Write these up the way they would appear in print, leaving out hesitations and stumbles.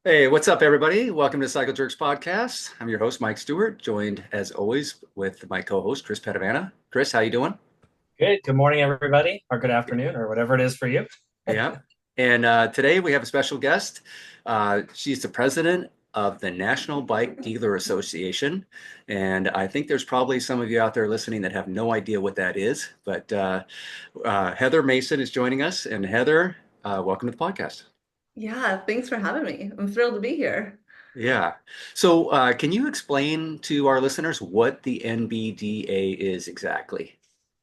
Hey, what's up, everybody? Welcome to Cycle Jerks Podcast. I'm your host, Mike Stewart, joined as always with my co-host, Chris Padavana. Chris, how you doing? Good. Good morning, everybody, or good afternoon, or whatever it is for you. Yeah. And today we have a special guest. She's the president of the National Bike Dealer Association. And I think there's probably some of you out there listening that have no idea what that is. But Heather Mason is joining us. And Heather, welcome to the podcast. Yeah, thanks for having me. I'm thrilled to be here. Yeah. So, can you explain to our listeners what the NBDA is exactly?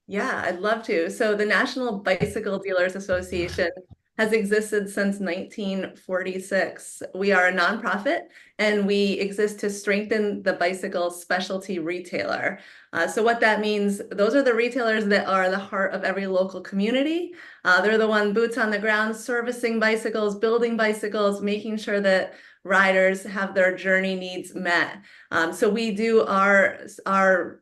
Yeah, I'd love to. So, the National Bicycle Dealers Association has existed since 1946. We are a nonprofit and we exist to strengthen the bicycle specialty retailer. So, what that means, those are the retailers that are the heart of every local community. They're the one boots on the ground, servicing bicycles, building bicycles, making sure that riders have their journey needs met. So we do our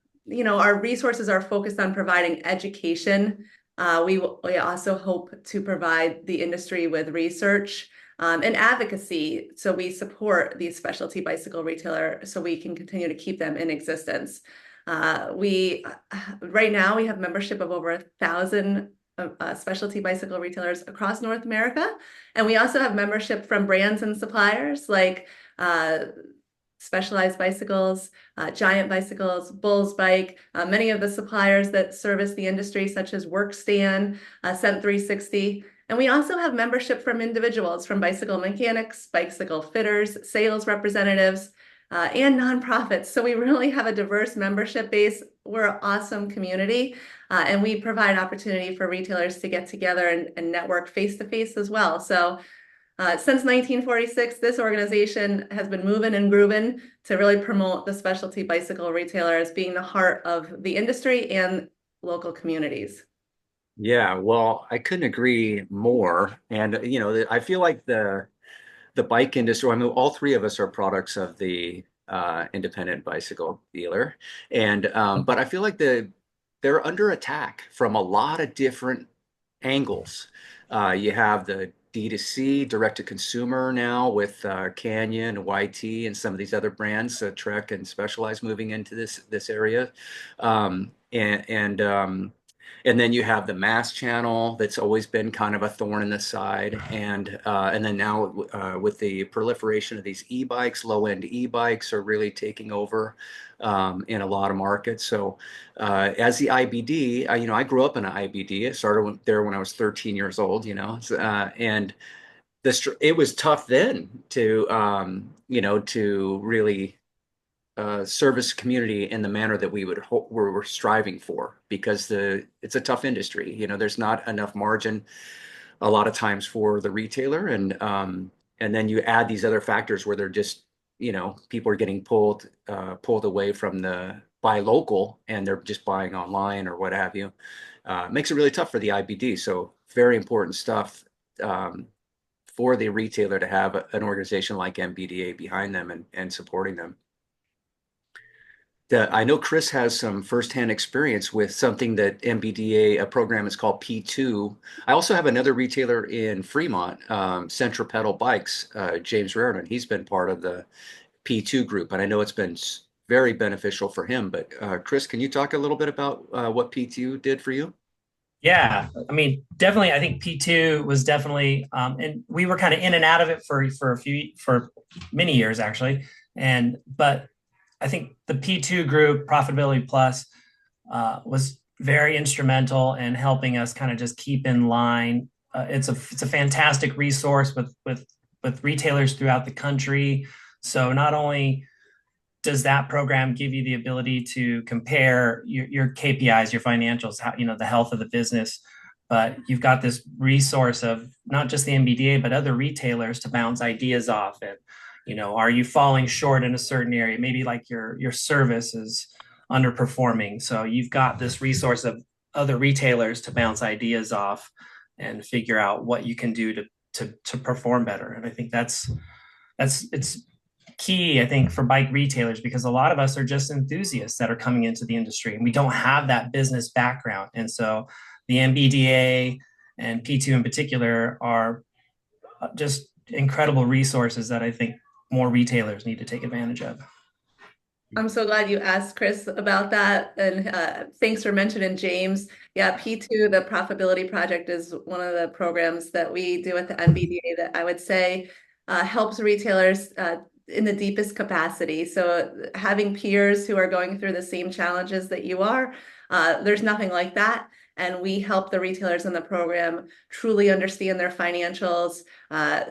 resources are focused on providing education. We also hope to provide the industry with research and advocacy. So we support these specialty bicycle retailer so we can continue to keep them in existence. We right now we have membership of over 1,000 specialty bicycle retailers across North America, and we also have membership from brands and suppliers like Specialized Bicycles, Giant Bicycles, Bulls Bike, many of the suppliers that service the industry, such as Workstan, Cent 360. And we also have membership from individuals, from bicycle mechanics, bicycle fitters, sales representatives, and nonprofits. So we really have a diverse membership base. We're an awesome community, and we provide opportunity for retailers to get together and network face to face as well. So since 1946, this organization has been moving and grooving to really promote the specialty bicycle retailer as being the heart of the industry and local communities. Yeah, well, I couldn't agree more. And I feel like the bike industry. I mean, all three of us are products of the independent bicycle dealer, and but I feel like they're under attack from a lot of different angles. You have the D2C, direct to consumer now with Canyon, YT, and some of these other brands, Trek and Specialized moving into this area. Um, and and um, and then you have the mass channel that's always been kind of a thorn in the side, and then now with the proliferation of these e-bikes, low-end e-bikes are really taking over in a lot of markets. So as the IBD, I grew up in an IBD. I started there when I was 13 years old, and it was tough then to really service community in the manner that we're striving for because it's a tough industry. There's not enough margin a lot of times for the retailer, and then you add these other factors where they're just people are getting pulled away from the buy local and they're just buying online or what have you. Makes it really tough for the IBD. So very important stuff for the retailer to have an organization like NBDA behind them and supporting them. I know Chris has some firsthand experience with something that a program is called P2. I also have another retailer in Fremont, Centripetal Bikes, James Raridan. He's been part of the P2 group, and I know it's been very beneficial for him. But Chris, can you talk a little bit about what P2 did for you? Yeah, I mean, definitely. I think P2 was definitely, and we were kind of in and out of it for many years actually. But I think the P2 group, Profitability Plus, was very instrumental in helping us kind of just keep in line. It's a fantastic resource with retailers throughout the country. So not only does that program give you the ability to compare your KPIs, your financials, how, the health of the business, but you've got this resource of not just the NBDA, but other retailers to bounce ideas off. And, are you falling short in a certain area? Maybe like your service is underperforming. So you've got this resource of other retailers to bounce ideas off and figure out what you can do to perform better. And I think it's key, I think, for bike retailers because a lot of us are just enthusiasts that are coming into the industry and we don't have that business background. And so the NBDA and P2 in particular are just incredible resources that I think more retailers need to take advantage of. I'm so glad you asked Chris about that. And thanks for mentioning James. Yeah, P2, the Profitability Project, is one of the programs that we do at the NBDA that I would say helps retailers in the deepest capacity. So having peers who are going through the same challenges that you are, there's nothing like that. And we help the retailers in the program truly understand their financials.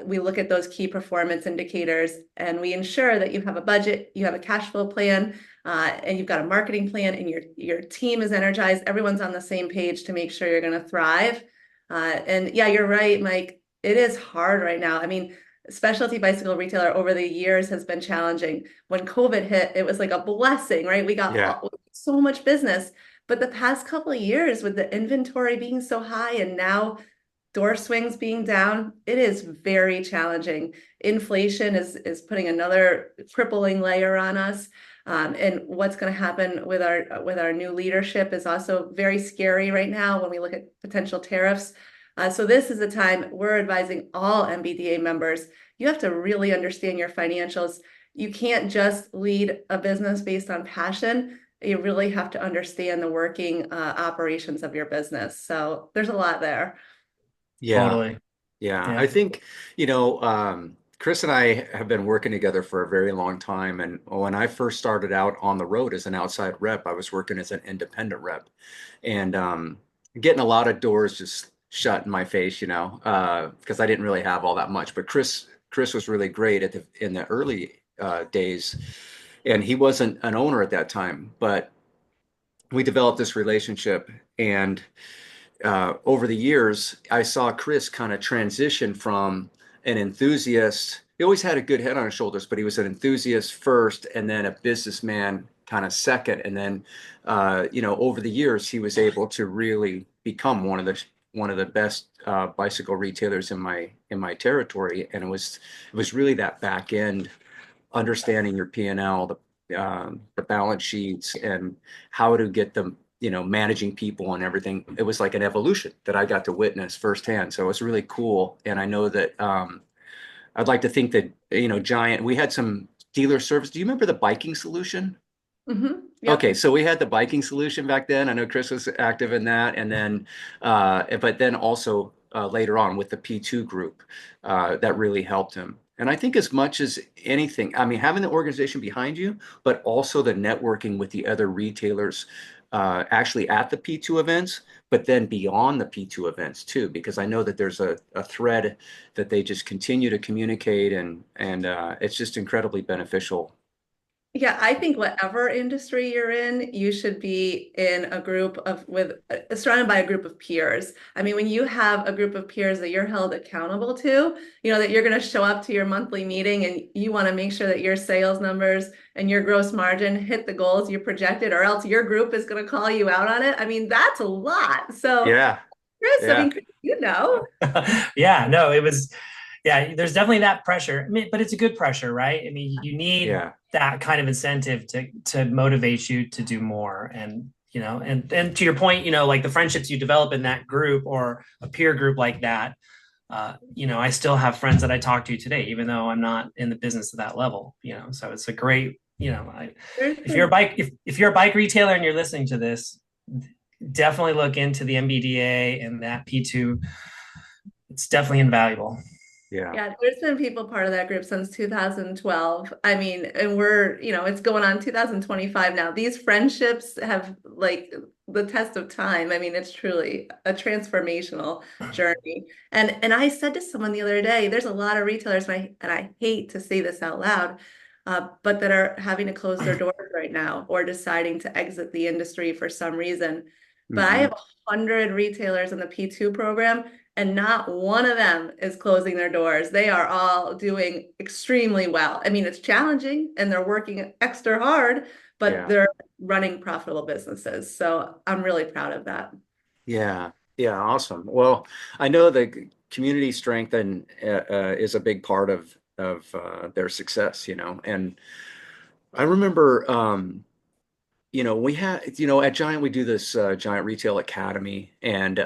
We look at those key performance indicators and we ensure that you have a budget, you have a cash flow plan, and you've got a marketing plan, and your team is energized. Everyone's on the same page to make sure you're going to thrive. And yeah, you're right, Mike. It is hard right now. I mean, specialty bicycle retailer over the years has been challenging. When COVID hit, it was like a blessing, right? We Yeah. got so much business. But the past couple of years with the inventory being so high and now door swings being down, it is very challenging. Inflation is putting another crippling layer on us. And what's going to happen with our new leadership is also very scary right now when we look at potential tariffs. So this is a time we're advising all NBDA members. You have to really understand your financials. You can't just lead a business based on passion. You really have to understand the working operations of your business. So there's a lot there. Yeah. Totally. Yeah. Yeah. I think, Chris and I have been working together for a very long time. And when I first started out on the road as an outside rep, I was working as an independent rep and getting a lot of doors just shut in my face, because I didn't really have all that much. But Chris was really great in the early days, and he wasn't an owner at that time, but we developed this relationship. And over the years, I saw Chris kind of transition from an enthusiast. He always had a good head on his shoulders, but he was an enthusiast first and then a businessman kind of second. And then, over the years, he was able to really become one of the best bicycle retailers in my territory. And it was really that back end, understanding your P&L, the balance sheets, and how to get them, managing people and everything. It was like an evolution that I got to witness firsthand. So it was really cool. And I know that I'd like to think that, Giant, we had some dealer service. Do you remember the biking solution? Yep. Okay, so we had the biking solution back then. I know Chris was active in that, and then, but then also later on with the P2 group, that really helped him. And I think as much as anything, I mean, having the organization behind you, but also the networking with the other retailers, actually at the P2 events, but then beyond the P2 events too, because I know that there's a thread that they just continue to communicate, and it's just incredibly beneficial. Yeah, I think whatever industry you're in, you should be in a group surrounded by a group of peers. I mean, when you have a group of peers that you're held accountable to, that you're going to show up to your monthly meeting and you want to make sure that your sales numbers and your gross margin hit the goals you projected, or else your group is going to call you out on it. I mean, that's a lot. So, Yeah, Chris, I yeah, mean, you know. Yeah, no, it was, yeah, there's definitely that pressure. I mean, but it's a good pressure, right? I mean, you need yeah, that kind of incentive to motivate you to do more. And, and to your point, like the friendships you develop in that group or a peer group like that, I still have friends that I talk to today, even though I'm not in the business at that level, so it's a great, if you're a bike, if you're a bike retailer and you're listening to this, definitely look into the NBDA and that P2. It's definitely invaluable. yeah, Yeah, there's been people part of that group since 2012. I mean, and we're, it's going on 2025 now. These friendships have like the test of time. I mean, it's truly a transformational journey. And I said to someone the other day, there's a lot of retailers, and I hate to say this out loud, but that are having to close their doors right now or deciding to exit the industry for some reason. But I hmm have 100 retailers in the P2 program, and not one of them is closing their doors. They are all doing extremely well. I mean, it's challenging and they're working extra hard, but yeah, they're running profitable businesses. So I'm really proud of that. yeah, yeah. Awesome. Well, I know the community strength and is a big part of their success. And I remember, we had, at Giant we do this Giant Retail Academy, and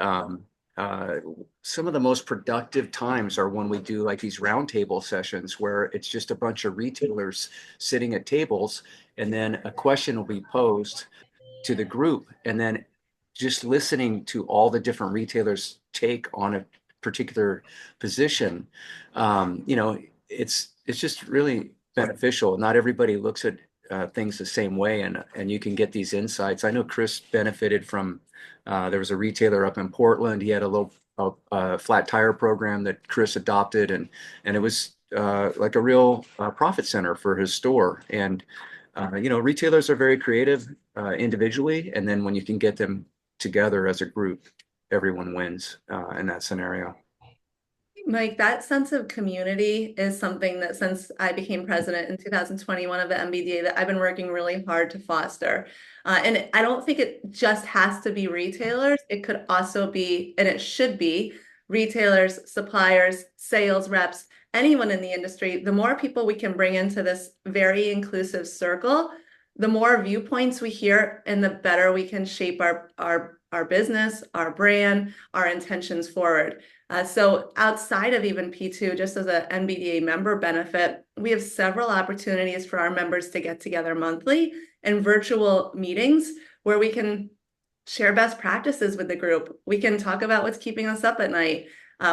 some of the most productive times are when we do like these roundtable sessions where it's just a bunch of retailers sitting at tables, and then a question will be posed to the group, and then just listening to all the different retailers take on a particular position. You know, it's just really beneficial. Not everybody looks at things the same way, and you can get these insights. I know Chris benefited from. There was a retailer up in Portland. He had a little flat tire program that Chris adopted, and it was like a real profit center for his store. And you know, retailers are very creative individually, and then when you can get them together as a group, everyone wins in that scenario. Mike, that sense of community is something that since I became president in 2021 of the NBDA that I've been working really hard to foster. And I don't think it just has to be retailers. It could also be, and it should be, retailers, suppliers, sales reps, anyone in the industry. The more people we can bring into this very inclusive circle, the more viewpoints we hear and the better we can shape our business, our brand, our intentions forward. So outside of even P2, just as a NBDA member benefit, we have several opportunities for our members to get together monthly and virtual meetings where we can share best practices with the group. We can talk about what's keeping us up at night.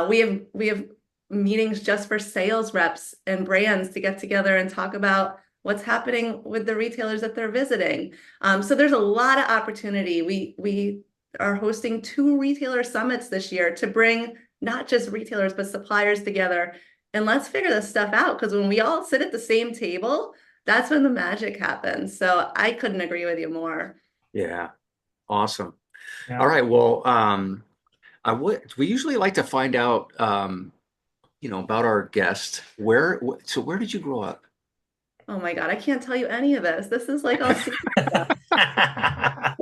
We have meetings just for sales reps and brands to get together and talk about what's happening with the retailers that they're visiting. So there's a lot of opportunity. We are hosting 2 retailer summits this year to bring not just retailers, but suppliers together. And let's figure this stuff out, because when we all sit at the same table, that's when the magic happens. So I couldn't agree with you more. Yeah, awesome. Yeah. All right, well, we usually like to find out, you know, about our guest. So where did you grow up? Oh my God, I can't tell you any of this. This is like all secret stuff.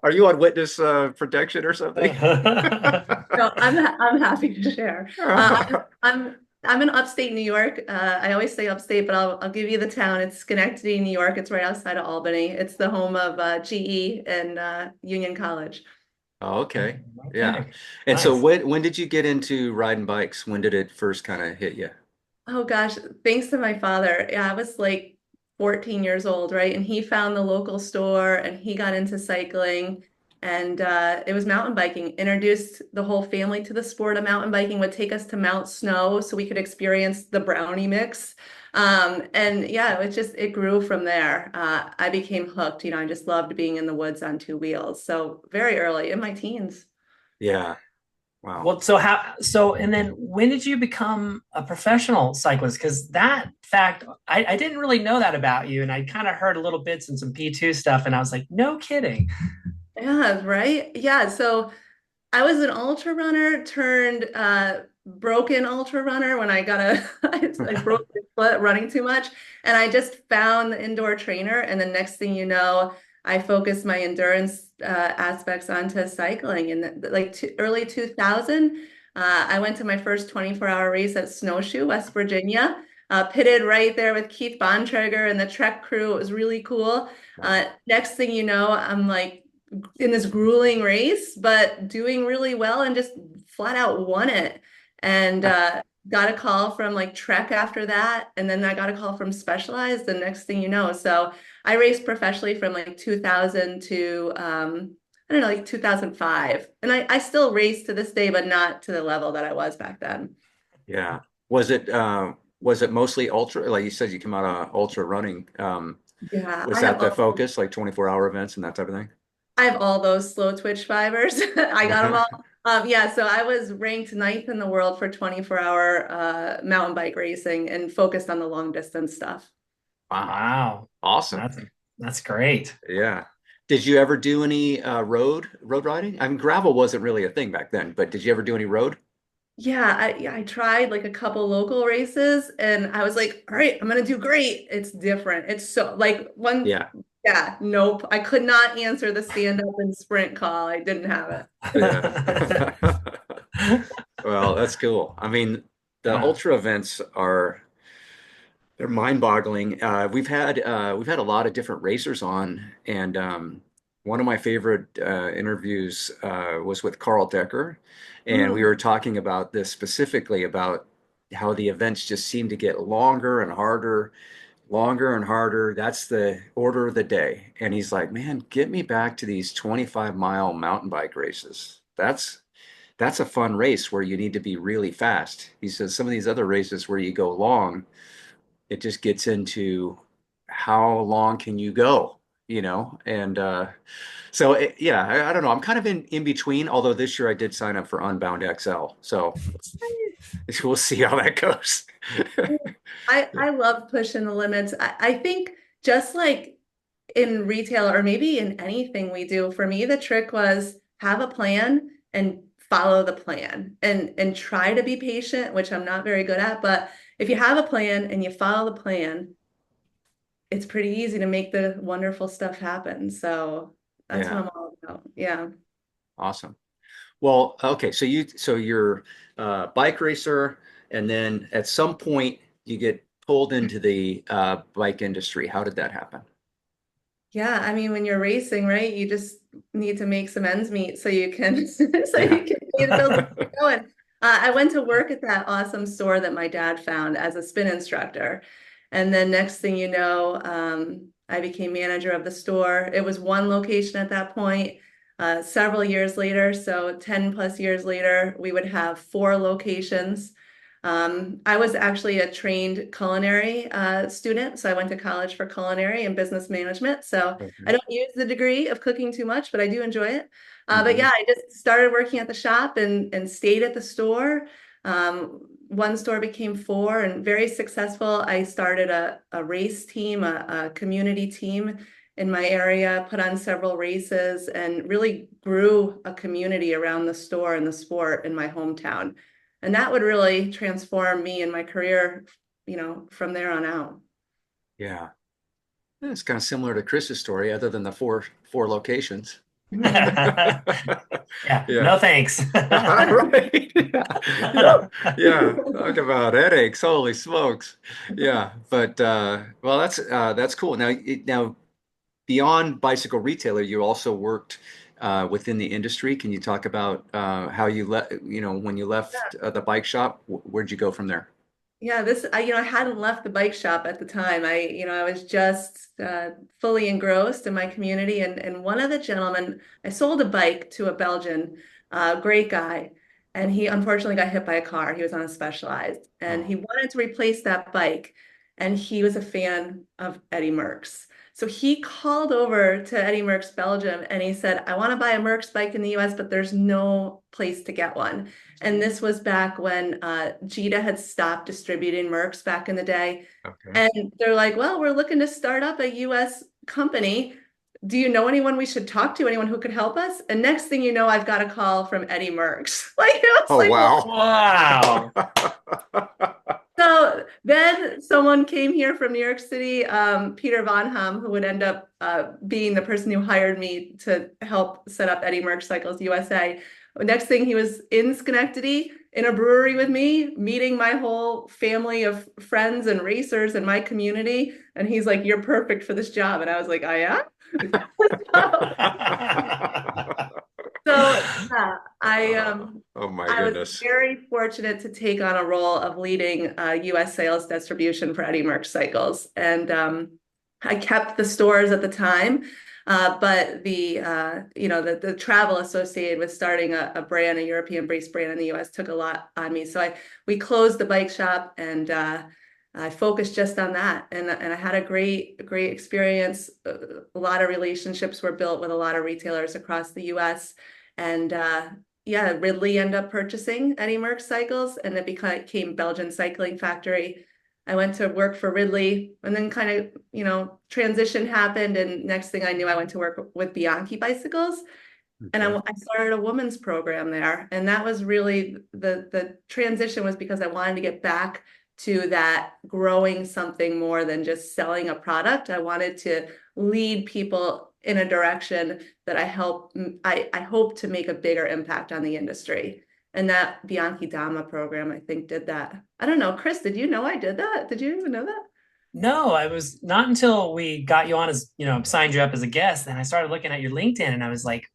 Are you on witness protection or something? No, I'm happy to share. I'm in upstate New York. I always say upstate, but I'll give you the town. It's Schenectady, New York. It's right outside of Albany. It's the home of GE and Union College. Oh, okay. Yeah. Okay. And so Nice. when did you get into riding bikes? When did it first kind of hit you? Oh gosh, thanks to my father. Yeah, I was like 14 years old, right? And he found the local store and he got into cycling. And it was mountain biking, introduced the whole family to the sport of mountain biking, would take us to Mount Snow so we could experience the brownie mix. And yeah, it grew from there. I became hooked. You know, I just loved being in the woods on 2 wheels. So very early in my teens. Yeah. Wow. Well, and then when did you become a professional cyclist? Because that fact, I didn't really know that about you. And I kind of heard a little bits and some P2 stuff. And I was like, no kidding. Yeah, right. Yeah. So I was an ultra runner turned broken ultra runner when I got I broke my foot running too much. And I just found the indoor trainer. And the next thing you know, I focused my endurance aspects onto cycling. And early 2000, I went to my first 24-hour race at Snowshoe, West Virginia. Pitted right there with Keith Bontrager and the Trek crew. It was really cool. Next thing you know, I'm like in this grueling race, but doing really well and just flat out won it. And got a call from like Trek after that. And then I got a call from Specialized the next thing you know. So I raced professionally from like 2000 to, I don't know, like 2005. And I still race to this day, but not to the level that I was back then. Yeah. Was it mostly ultra? Like you said, you come out of ultra running. Yeah, Was that the focus, like 24-hour events and that type of thing? I have all those slow twitch fibers. I got them all. Yeah, so I was ranked 9th in the world for 24-hour mountain bike racing and focused on the long distance stuff. Wow. Awesome. That's great. Yeah. Did you ever do any road riding? I mean, gravel wasn't really a thing back then, but did you ever do any road? Yeah, I tried like a couple local races and I was like, all right, I'm gonna do great. It's different. It's so like Yeah. yeah, nope. I could not answer the stand up and sprint call. I didn't have it. Yeah. Well, that's cool. I mean, the ultra events they're mind-boggling. We've had a lot of different racers on, and one of my favorite interviews was with Carl Decker, and we Mm, were talking about this specifically about how the events just seem to get longer and harder, longer and harder. That's the order of the day. And he's like, man, get me back to these 25-mile mountain bike races. That's a fun race where you need to be really fast. He says some of these other races where you go long, it just gets into how long can you go, And so yeah, I don't know. I'm kind of in between, although this year I did sign up for Unbound XL. So we'll see how that goes. I love pushing the limits. I think just like in retail or maybe in anything we do, for me, the trick was have a plan and follow the plan and try to be patient, which I'm not very good at. But if you have a plan and you follow the plan, it's pretty easy to make the wonderful stuff happen. So that's what Yeah, I'm all about. Yeah. awesome. Well, okay, so you're a bike racer, and then at some point you get pulled into the bike industry. How did that happen? Yeah, I mean, when you're racing, right, you just need to make some ends meet so you can so Yeah. you can pay the bills and keep going. I went to work at that awesome store that my dad found as a spin instructor. And then next thing you know, I became manager of the store. It was one location at that point. Several years later, so 10 plus years later, we would have four locations. I was actually a trained culinary student, so I went to college for culinary and business management. So I Okay. don't use the degree of cooking too much, but I do enjoy it. But Hmm. yeah, I just started working at the shop and stayed at the store. One store became four and very successful. I started a race team, a community team in my area, put on several races, and really grew a community around the store and the sport in my hometown. And that would really transform me and my career, from there on out. Yeah. It's kind of similar to Chris's story, other than the four locations. Yeah, Yeah. no thanks. Right. Yeah. Yeah. Yeah. Talk about headaches. Holy smokes. Yeah. But well, that's cool. Now beyond bicycle retailer, you also worked within the industry. Can you talk about how you left, when you left the bike shop, where'd you go from there? Yeah, I hadn't left the bike shop at the time. I was just fully engrossed in my community. And one of the gentlemen, I sold a bike to a Belgian, great guy. And he unfortunately got hit by a car. He was on a Specialized and he Oh, wanted to replace that bike. And he was a fan of Eddy Merckx. So he called over to Eddy Merckx, Belgium, and he said, I want to buy a Merckx bike in the US, but there's no place to get one. And this was back when Jita had stopped distributing Mercs back in the day. okay. And they're like, well, we're looking to start up a US company. Do you know anyone we should talk to? Anyone who could help us? And next thing you know, I've got a call from Eddy Merckx. Like, it was Oh, like, well, wow. Wow. so then someone came here from New York City, Peter Von Ham, who would end up being the person who hired me to help set up Eddy Merckx Cycles USA. Next thing, he was in Schenectady in a brewery with me, meeting my whole family of friends and racers in my community. And he's like, "You're perfect for this job." And I was like, "I am." So yeah, Oh my I was goodness. very fortunate to take on a role of leading U.S. sales distribution for Eddy Merckx Cycles, and I kept the stores at the time, but the travel associated with starting a brand, a European-based brand in the U.S. took a lot on me. So we closed the bike shop and I focused just on that, and I had a great experience. A lot of relationships were built with a lot of retailers across the U.S. and yeah, Ridley ended up purchasing Eddy Merckx Cycles, and it became Belgian Cycling Factory. I went to work for Ridley, and then kind of, transition happened, and next thing I knew, I went to work with Bianchi Bicycles, and Okay. I started a women's program there, and that was really the transition was because I wanted to get back to that growing something more than just selling a product. I wanted to lead people in a direction that I hope to make a bigger impact on the industry. And that Bianchi Dama program, I think, did that. I don't know, Chris, did you know I did that? Did you even know that? No, I was not until we got you on as, signed you up as a guest, and I started looking at your LinkedIn, and I was like,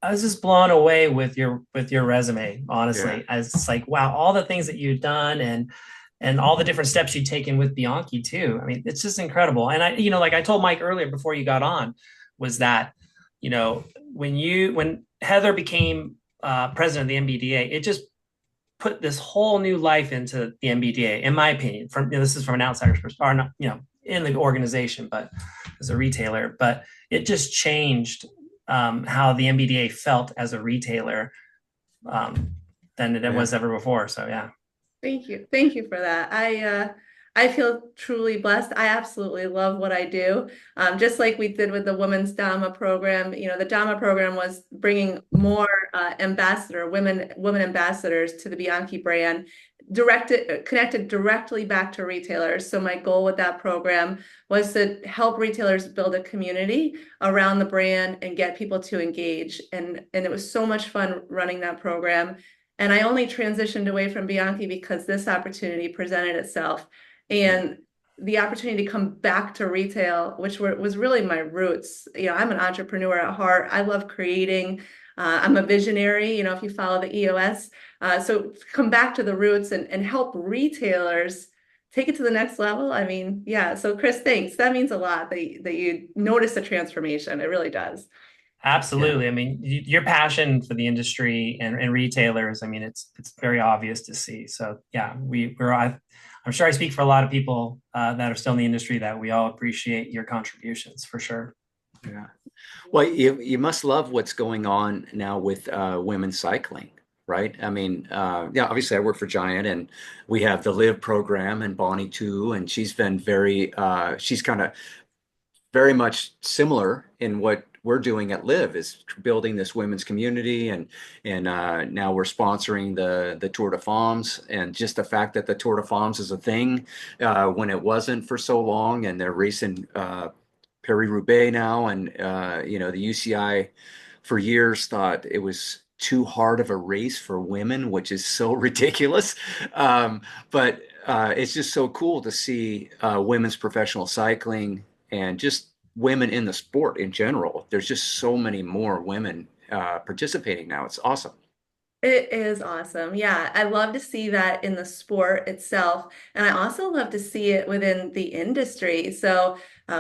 I was just blown away with your resume, Yeah. honestly. I was just like, wow, all the things that you've done and all the different steps you've taken with Bianchi too. I mean, it's just incredible. And like I told Mike earlier before you got on, was that, when Heather became president of the NBDA, it just put this whole new life into the NBDA, in my opinion. This is from an outsider's perspective, or not, in the organization, but as a retailer. But it just changed how the NBDA felt as a retailer than it Yeah. was ever before. So yeah. Thank you. Thank you for that. I feel truly blessed. I absolutely love what I do. Just like we did with the Women's Dama program, the Dama program was bringing more women ambassadors to the Bianchi brand, connected directly back to retailers. So my goal with that program was to help retailers build a community around the brand and get people to engage. And it was so much fun running that program. And I only transitioned away from Bianchi because this opportunity presented itself. Yeah. And the opportunity to come back to retail, was really my roots. I'm an entrepreneur at heart. I love creating. I'm a visionary, if you follow the EOS. So come back to the roots and help retailers take it to the next level. I mean, yeah. So Chris, thanks. That means a lot that you notice a transformation. It really does. Yeah. Absolutely. I mean, your passion for the industry and retailers, I mean, it's very obvious to see. So yeah, I'm sure I speak for a lot of people that are still in the industry that we all appreciate your contributions for sure. Yeah. Well, you must love what's going on now with women's cycling, right? I mean, yeah, obviously I work for Giant and we have the Live program and Bonnie too, and she's kind of very much similar in what we're doing at Live is building this women's community and now we're sponsoring the Tour de Femmes and just the fact that the Tour de Femmes is a thing when it wasn't for so long and they're racing Paris-Roubaix now and the UCI for years thought it was too hard of a race for women, which is so ridiculous. But it's just so cool to see women's professional cycling and just women in the sport in general. There's just so many more women participating now. It's awesome. It is awesome. Yeah, I love to see that in the sport itself. And I also love to see it within the industry. So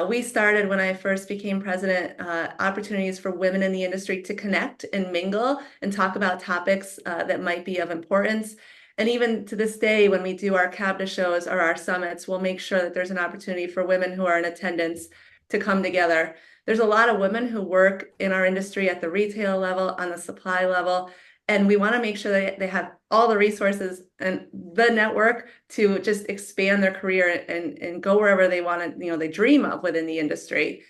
we started when I first became president, opportunities for women in the industry to connect and mingle and talk about topics that might be of importance. And even to this day, when we do our CABDA shows or our summits, we'll make sure that there's an opportunity for women who are in attendance to come together. There's a lot of women who work in our industry at the retail level, on the supply level, and we want to make sure that they have all the resources and the network to just expand their career and go wherever they want to, they dream of within the industry.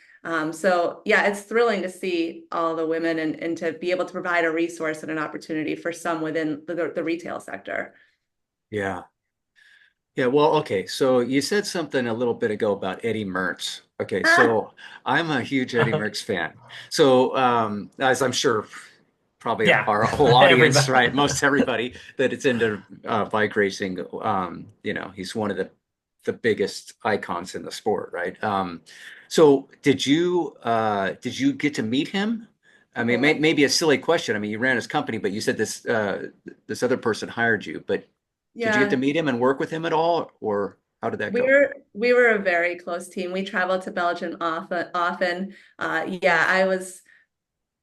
So yeah, it's thrilling to see all the women and to be able to provide a resource and an opportunity for some within the retail sector. Yeah. Yeah, well, okay. So you said something a little bit ago about Eddy Merckx. Okay, Ah, so I'm a huge Eddy Merckx fan. So as I'm sure probably Yeah, our whole audience, everybody. right? Most everybody that it's into bike racing, he's one of the biggest icons in the sport, right? So did you get to meet him? I mean, oh, maybe a silly question. I mean, you ran his company, but you said this other person hired you, but did you get to yeah. meet him and work with him at all, or how did that go? We were a very close team. We traveled to Belgium often. Yeah, I was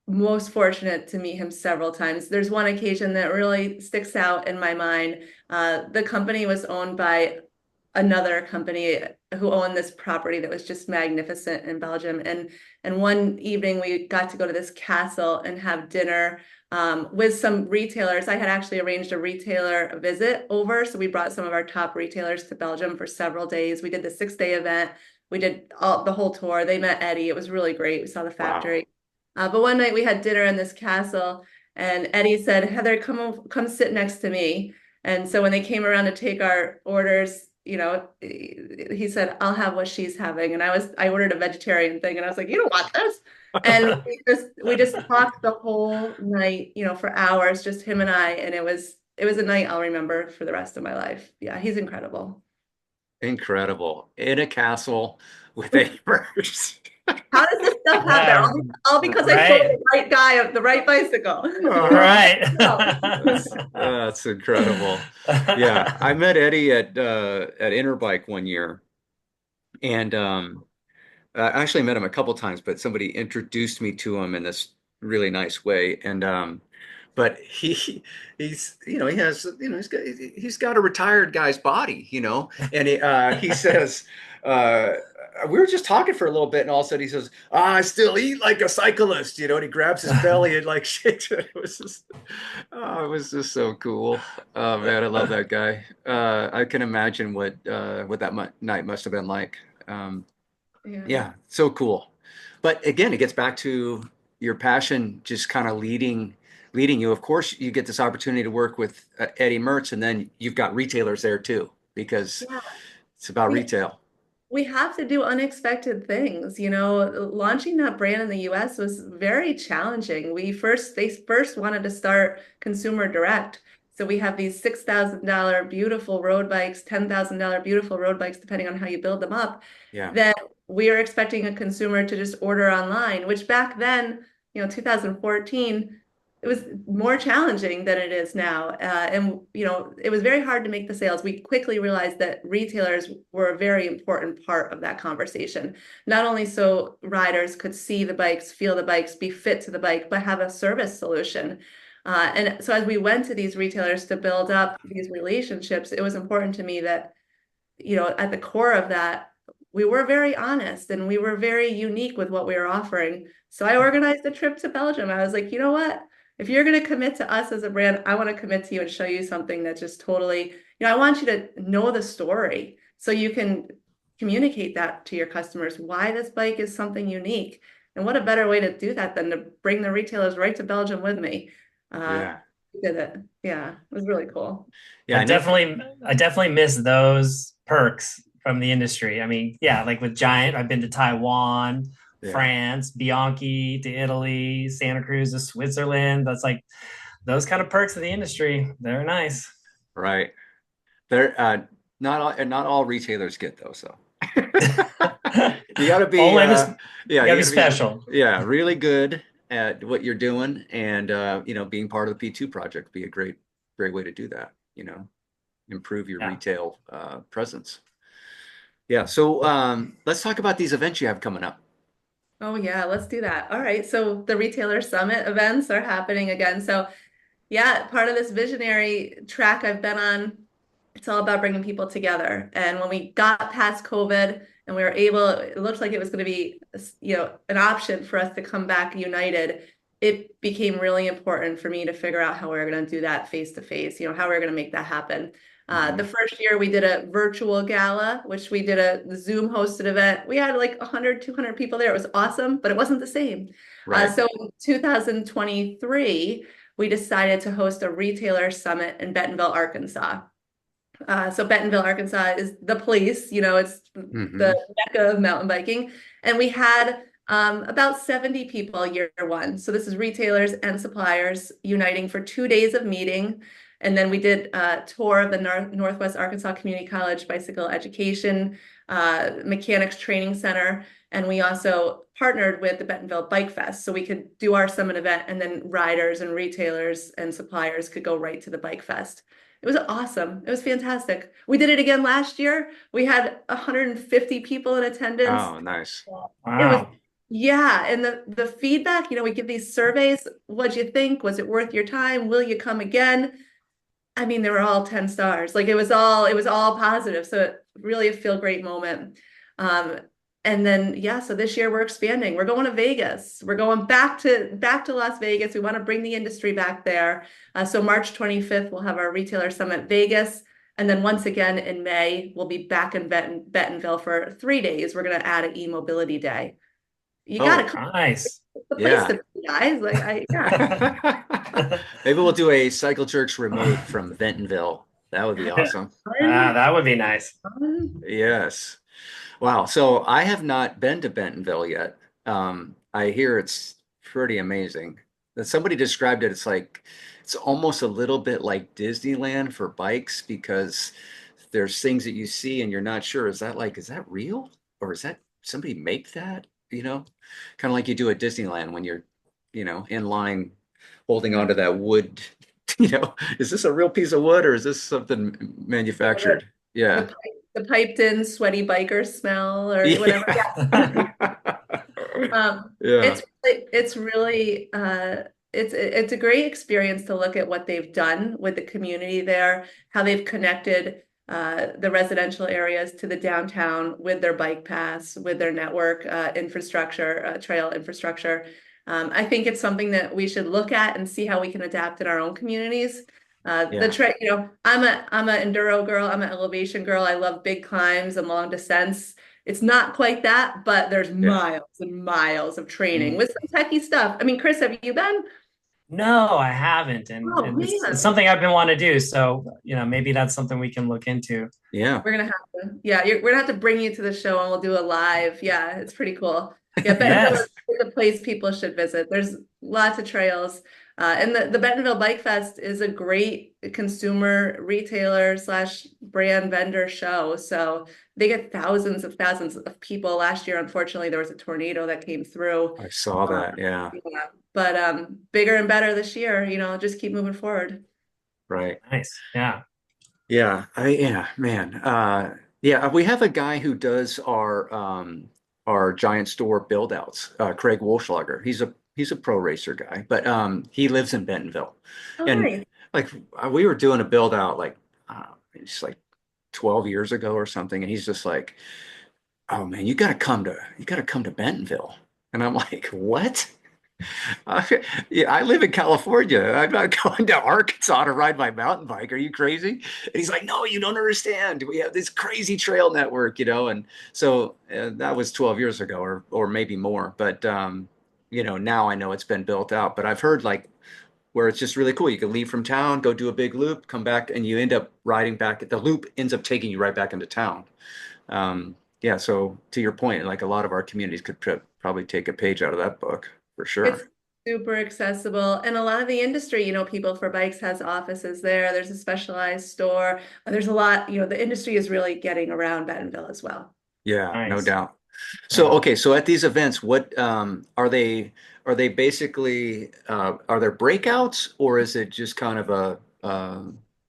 most fortunate to meet him several times. There's one occasion that really sticks out in my mind. The company was owned by another company who owned this property that was just magnificent in Belgium. And one evening we got to go to this castle and have dinner with some retailers. I had actually arranged a retailer visit over, so we brought some of our top retailers to Belgium for several days. We did the 6-day event. We did the whole tour. They met Eddy. It was really great. We saw the Wow. factory. But one night we had dinner in this castle, and Eddy said, "Heather, come sit next to me." And so when they came around to take our orders, he said, "I'll have what she's having." And I ordered a vegetarian thing, and I was like, "You don't want this." And we just talked the whole night, for hours, just him and I, and it was a night I'll remember for the rest of my life. Yeah, he's incredible. Incredible. In a castle with Eddy Merckx. How does this stuff happen? Yeah, All because I told right. the right guy of the right bicycle. Right. That's incredible. Yeah, I met Eddie at Interbike one year, and I actually met him a couple times, but somebody introduced me to him in this really nice way. And but he's he has he's got a retired guy's body, and he says uh, we were just talking for a little bit, and all of a sudden he says, "I still eat like a cyclist," and he grabs his belly and like shakes it. It was just so cool. Oh man, I love that guy. I can imagine what that night must have been like. Yeah. Yeah, so cool. But again, it gets back to your passion just kind of leading you. Of course, you get this opportunity to work with Eddy Merckx, and then you've got retailers there too, because Yeah. it's about We retail. we have to do unexpected things. Launching that brand in the US was very challenging. They first wanted to start consumer direct. So we have these $6,000 beautiful road bikes, $10,000 beautiful road bikes, depending on how you build them up, Yeah, that we are expecting a consumer to just order online, which back then, 2014, it was more challenging than it is now. And it was very hard to make the sales. We quickly realized that retailers were a very important part of that conversation. Not only so riders could see the bikes, feel the bikes, be fit to the bike, but have a service solution. And so as we went to these retailers to build up these relationships, it was important to me that, at the core of that, we were very honest and we were very unique with what we were offering. So I organized a trip to Belgium. I was like, you know what? If you're going to commit to us as a brand, I want to commit to you and show you something that just totally, I want you to know the story so you can communicate that to your customers, why this bike is something unique. And what a better way to do that than to bring the retailers right to Belgium with me. Uh, yeah, we did it. Yeah, it was really cool. yeah. I know. I definitely miss those perks from the industry. I mean, yeah, like with Giant, I've been to Taiwan, Yeah, France, Bianchi to Italy, Santa Cruz to Switzerland. That's like those kind of perks of the industry. They're nice. right. They're not all retailers get those though. You got to be Only this, yeah, you gotta you be got to be special. yeah, really good at what you're doing, and being part of the P2 project be a great way to do that. Improve your Yeah. retail presence. Yeah. So let's talk about these events you have coming up. Oh yeah, let's do that. All right. So the retailer summit events are happening again. So yeah, part of this visionary track I've been on, it's all about bringing people together. And when we got past COVID and we were able, it looked like it was going to be, an option for us to come back united. It became really important for me to figure out how we were going to do that face to face, how we were going to make that happen. The Hmm. first year we did a virtual gala, which we did a Zoom hosted event. We had like 100, 200 people there. It was awesome, but it wasn't the same. Right. So in 2023, we decided to host a retailer summit in Bentonville, Arkansas. So Bentonville, Arkansas is the place, it's the Hmm. mecca of mountain biking. And we had about 70 people year one. So this is retailers and suppliers uniting for 2 days of meeting. And then we did a tour of the Northwest Arkansas Community College Bicycle Education Mechanics Training Center. And we also partnered with the Bentonville Bike Fest. So we could do our summit event and then riders and retailers and suppliers could go right to the Bike Fest. It was awesome. It was fantastic. We did it again last year. We had 150 people in attendance. Oh, nice. It was, Wow. yeah. And the feedback, we give these surveys. What'd you think? Was it worth your time? Will you come again? I mean, they were all 10 stars. Like it was all positive. So it really a feel great moment. Um, and then yeah, so this year we're expanding. We're going to Vegas. We're going back to Las Vegas. We want to bring the industry back there. So March 25th, we'll have our retailer summit Vegas. And then once again in May, we'll be back in Bentonville for 3 days. We're going to add an e-mobility day. You got to Oh, come Nice. to the place yeah. to be, guys. Yeah. Maybe we'll do a Cycle Jerks remote from Bentonville. That would be awesome. That would be nice. Fun. Yes. Wow. So I have not been to Bentonville yet. I hear it's pretty amazing. Somebody described it's almost a little bit like Disneyland for bikes because there's things that you see and you're not sure, is that real? Or is that somebody make that? Kind of like you do at Disneyland when you're, in line holding onto that wood, is this a real piece of wood or is this something The, manufactured? Yeah. the piped in sweaty biker smell or whatever. Yeah. Yeah. It's really it's a great experience to look at what they've done with the community there, how they've connected the residential areas to the downtown with their bike paths, with their network infrastructure, trail infrastructure. I think it's something that we should look at and see how we can adapt in our own communities. Yeah. I'm an enduro girl. I'm an elevation girl. I love big climbs and long descents. It's not quite that, but there's Yeah. miles and miles of training Mhm. with some techie stuff. I mean, Chris, have you been? No, I haven't, and Oh it's man, something I've been wanting to do. So maybe that's something we can look into. Yeah. we're gonna have to. Yeah, we're gonna have to bring you to the show and we'll do a live. Yeah, it's pretty cool. Yeah, Bentonville Yes, is a place people should visit. There's lots of trails. And the Bentonville Bike Fest is a great consumer retailer slash brand vendor show. So they get thousands of people. Last year, unfortunately, there was a tornado that came through. I saw Um, that. Yeah. yeah. But bigger and better this year, just keep moving forward. Right. nice. Yeah. Yeah, man. Yeah, we have a guy who does our giant store build outs, Craig Wolschlager. He's a pro racer guy, but he lives in Bentonville. Oh, And nice. like we were doing a build out like it's like 12 years ago or something, and he's just like, "Oh man, you got to come to Bentonville." And I'm like, "What?" Yeah, I live in California. I'm not going to Arkansas to ride my mountain bike. Are you crazy? And he's like, no, you don't understand. We have this crazy trail network. And so that was 12 years ago or maybe more. But, now I know it's been built out. But I've heard like where it's just really cool. You can leave from town, go do a big loop, come back, and you end up riding back. The loop ends up taking you right back into town. Yeah. So to your point, like a lot of our communities could probably take a page out of that book for It's sure. super accessible. And a lot of the industry, People for Bikes has offices there. There's a specialized store. There's a lot, the industry is really getting around Bentonville as well. Yeah, no Nice. doubt. So, Yeah. okay, so at these events, what are they basically are there breakouts or is it just kind of a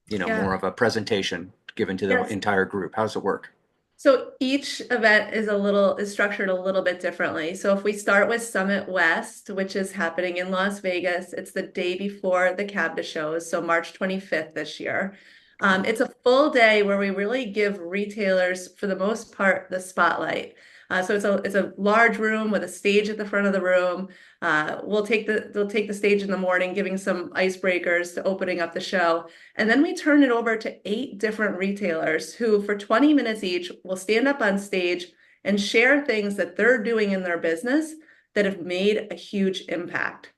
Yeah. more of a presentation given to the Yes. entire group? How does it work? So each event is structured a little bit differently. So if we start with Summit West, which is happening in Las Vegas, it's the day before the CABDA shows, so March 25th this year. It's a full day where we really give retailers, for the most part, the spotlight. So it's a large room with a stage at the front of the room. They'll take the stage in the morning, giving some icebreakers to opening up the show. And then we turn it over to 8 different retailers who, for 20 minutes each, will stand up on stage and share things that they're doing in their business that have made a huge impact.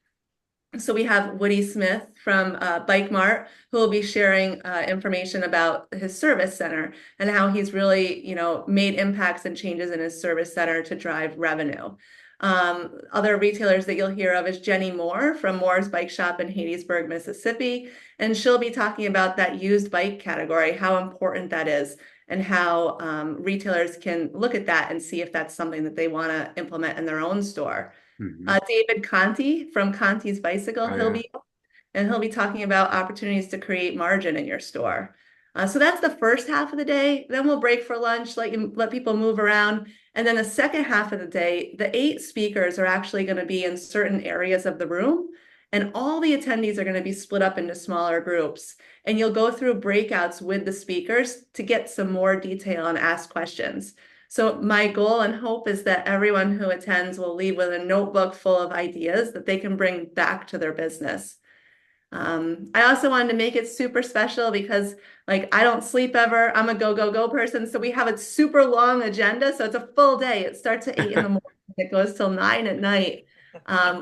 So we have Woody Smith from Bike Mart, who will be sharing information about his service center and how he's really, made impacts and changes in his service center to drive revenue. Other retailers that you'll hear of is Jenny Moore from Moore's Bike Shop in Hattiesburg, Mississippi, and she'll be talking about that used bike category, how important that is, and how retailers can look at that and see if that's something that they want to implement in their own store. Hmm. David Conti from Conti's Bicycle, Oh yeah. he'll be talking about opportunities to create margin in your store. So that's the first half of the day. Then we'll break for lunch, let people move around. And then the second half of the day, the 8 speakers are actually going to be in certain areas of the room. And all the attendees are going to be split up into smaller groups. And you'll go through breakouts with the speakers to get some more detail and ask questions. So my goal and hope is that everyone who attends will leave with a notebook full of ideas that they can bring back to their business. I also wanted to make it super special because I don't sleep ever. I'm a go, go, go person. So we have a super long agenda. So it's a full day. It starts at 8 in the morning. It goes till 9 at night.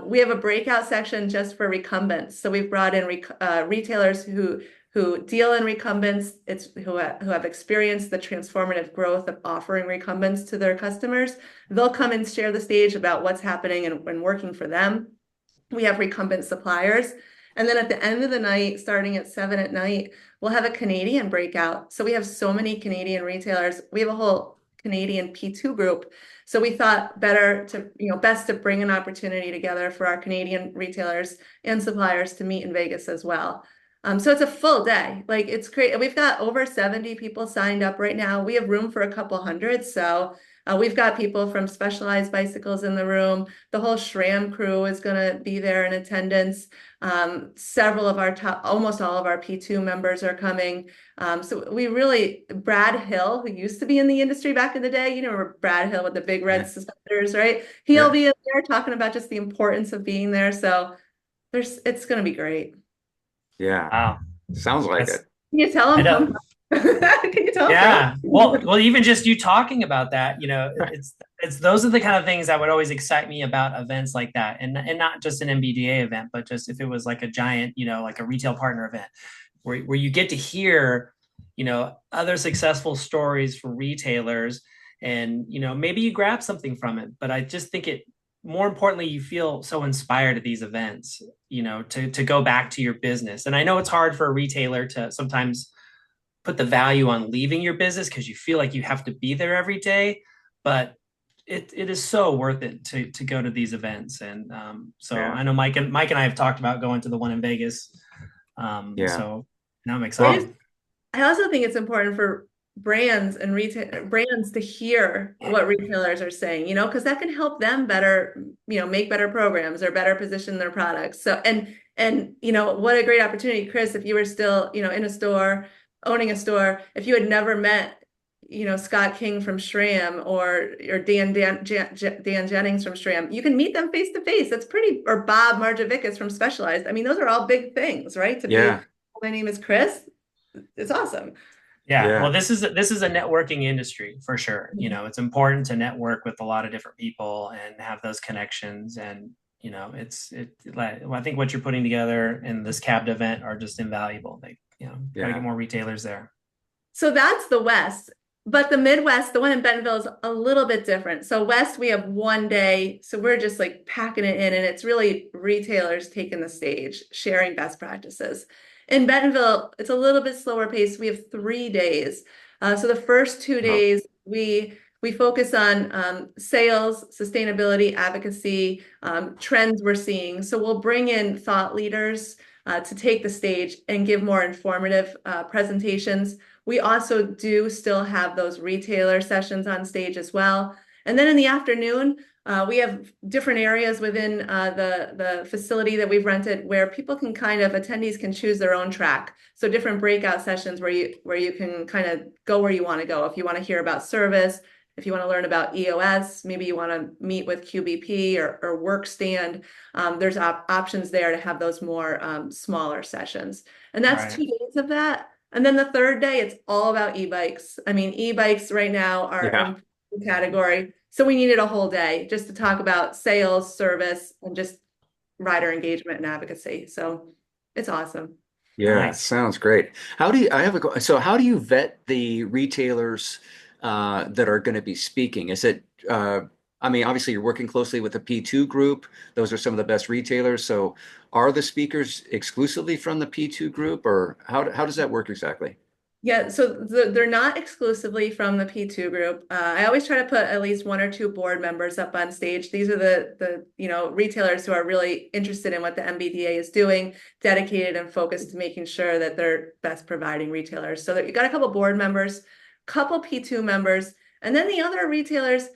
We have a breakout section just for recumbents. So we've brought in retailers who deal in recumbents, who have experienced the transformative growth of offering recumbents to their customers. They'll come and share the stage about what's happening and working for them. We have recumbent suppliers. And then at the end of the night, starting at 7 at night, we'll have a Canadian breakout. So we have so many Canadian retailers. We have a whole Canadian P2 group. So we thought best to bring an opportunity together for our Canadian retailers and suppliers to meet in Vegas as well. So it's a full day. Like it's great. We've got over 70 people signed up right now. We have room for a couple hundred. So we've got people from Specialized Bicycles in the room. The whole SRAM crew is going to be there in attendance. Several of our almost all of our P2 members are coming. So Brad Hill, who used to be in the industry back in the day, Brad Hill with the big red suspenders, right? He'll be in there talking about just the importance of being there. So it's going to be great. Yeah. Wow. Sounds like it. Can you tell him? Can you tell him? Yeah. Well, even just you talking about that, it's those are the kind of things that would always excite me about events like that, and not just an NBDA event, but just if it was like a giant, like a retail partner event, where you get to hear, other successful stories for retailers, and maybe you grab something from it. But I just think more importantly, you feel so inspired at these events, to go back to your business. And I know it's hard for a retailer to sometimes put the value on leaving your business because you feel like you have to be there every day, but it is so worth it to go to these events. And I know Mike and I have talked about going to the one in Vegas. So now I'm excited. I also think it's important for brands to hear what retailers are saying, because that can help them better, make better programs or better position their products. So, and what a great opportunity, Chris, if you were still, in a store, owning a store, if you had never met, Scott King from SRAM or Dan Jennings from SRAM, you can meet them face to face. That's or Bob Marjovikas from Specialized. I mean, those are all big things, right? My name is Chris. It's awesome. Yeah. Well, this is a networking industry for sure. It's important to network with a lot of different people and have those connections. And, I think what you're putting together in this CABD event are just invaluable. They, got to get more retailers there. So that's the West, but the Midwest, the one in Bentonville, is a little bit different. So West, we have one day. So we're just like packing it in, and it's really retailers taking the stage, sharing best practices. In Bentonville, it's a little bit slower pace. We have 3 days. So the first 2 days, we focus on sales, sustainability, advocacy, trends we're seeing. So we'll bring in thought leaders to take the stage and give more informative presentations. We also do still have those retailer sessions on stage as well. And then in the afternoon, we have different areas within the facility that we've rented where attendees can choose their own track. So different breakout sessions where you can kind of go where you want to go. If you want to hear about service, if you want to learn about EOS, maybe you want to meet with QBP or work stand, there's options there to have those more smaller sessions. And that's 2 days of that. And then the third day, it's all about e-bikes. I mean, e-bikes right now are in the category. So we needed a whole day just to talk about sales, service, and just rider engagement and advocacy. So it's awesome. Yeah, Nice. Sounds great. How do you vet the retailers that are going to be speaking? Is it, obviously you're working closely with the P2 group. Those are some of the best retailers. So are the speakers exclusively from the P2 group, or how does that work exactly? Yeah, so they're not exclusively from the P2 group. I always try to put at least 1 or 2 board members up on stage. These are the retailers who are really interested in what the NBDA is doing, dedicated and focused to making sure that they're best providing retailers. So that you got a couple board members, couple P2 members, and then the other retailers.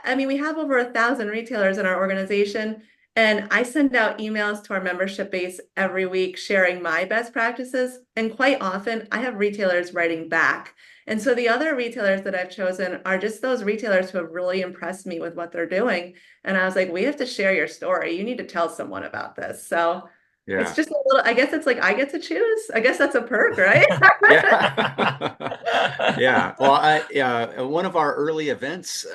I mean, we have over 1,000 retailers in our organization. And I send out emails to our membership base every week sharing my best practices. And quite often I have retailers writing back. And so the other retailers that I've chosen are just those retailers who have really impressed me with what they're doing. And I was like, we have to share your story. You need to tell someone about this. So it's just a little, I guess it's like I get to choose. I guess that's a perk, right? Well, one of our early events,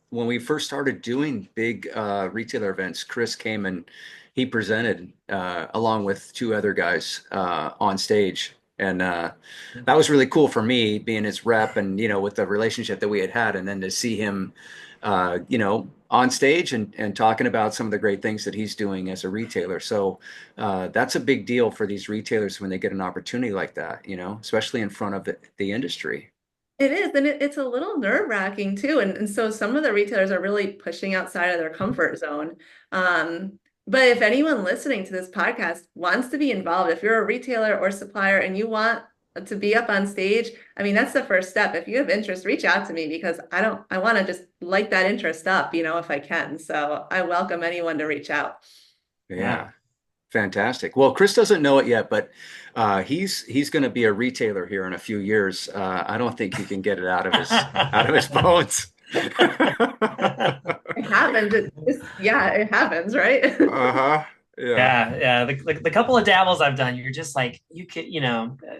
when we first started doing big retailer events, Chris came and he presented along with 2 other guys on stage. And that was really cool for me being his rep and, with the relationship that we had had. And then to see him, on stage and talking about some of the great things that he's doing as a retailer. So that's a big deal for these retailers when they get an opportunity like that, especially in front of the industry. It is, and it's a little nerve-wracking too. And so some of the retailers are really pushing outside of their comfort zone. But if anyone listening to this podcast wants to be involved, if you're a retailer or supplier and you want to be up on stage, I mean, that's the first step. If you have interest, reach out to me because I want to just light that interest up, if I can. So I welcome anyone to reach out. Yeah. Fantastic. Well, Chris doesn't know it yet, but he's going to be a retailer here in a few years. I don't think he can get it out of his bones. It happens. Yeah, it happens, right? Uh-huh. Yeah. Yeah. The couple of dabbles I've done, you're just like, you could,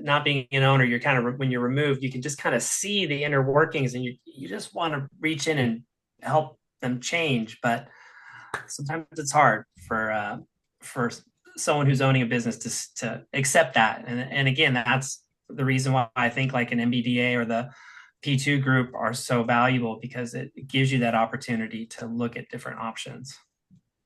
not being an owner, you're kind of, when you're removed, you can just kind of see the inner workings and you just want to reach in and help them change. But sometimes it's hard for someone who's owning a business to accept that. And again, that's the reason why I think like an NBDA or the P2 group are so valuable, because it gives you that opportunity to look at different options.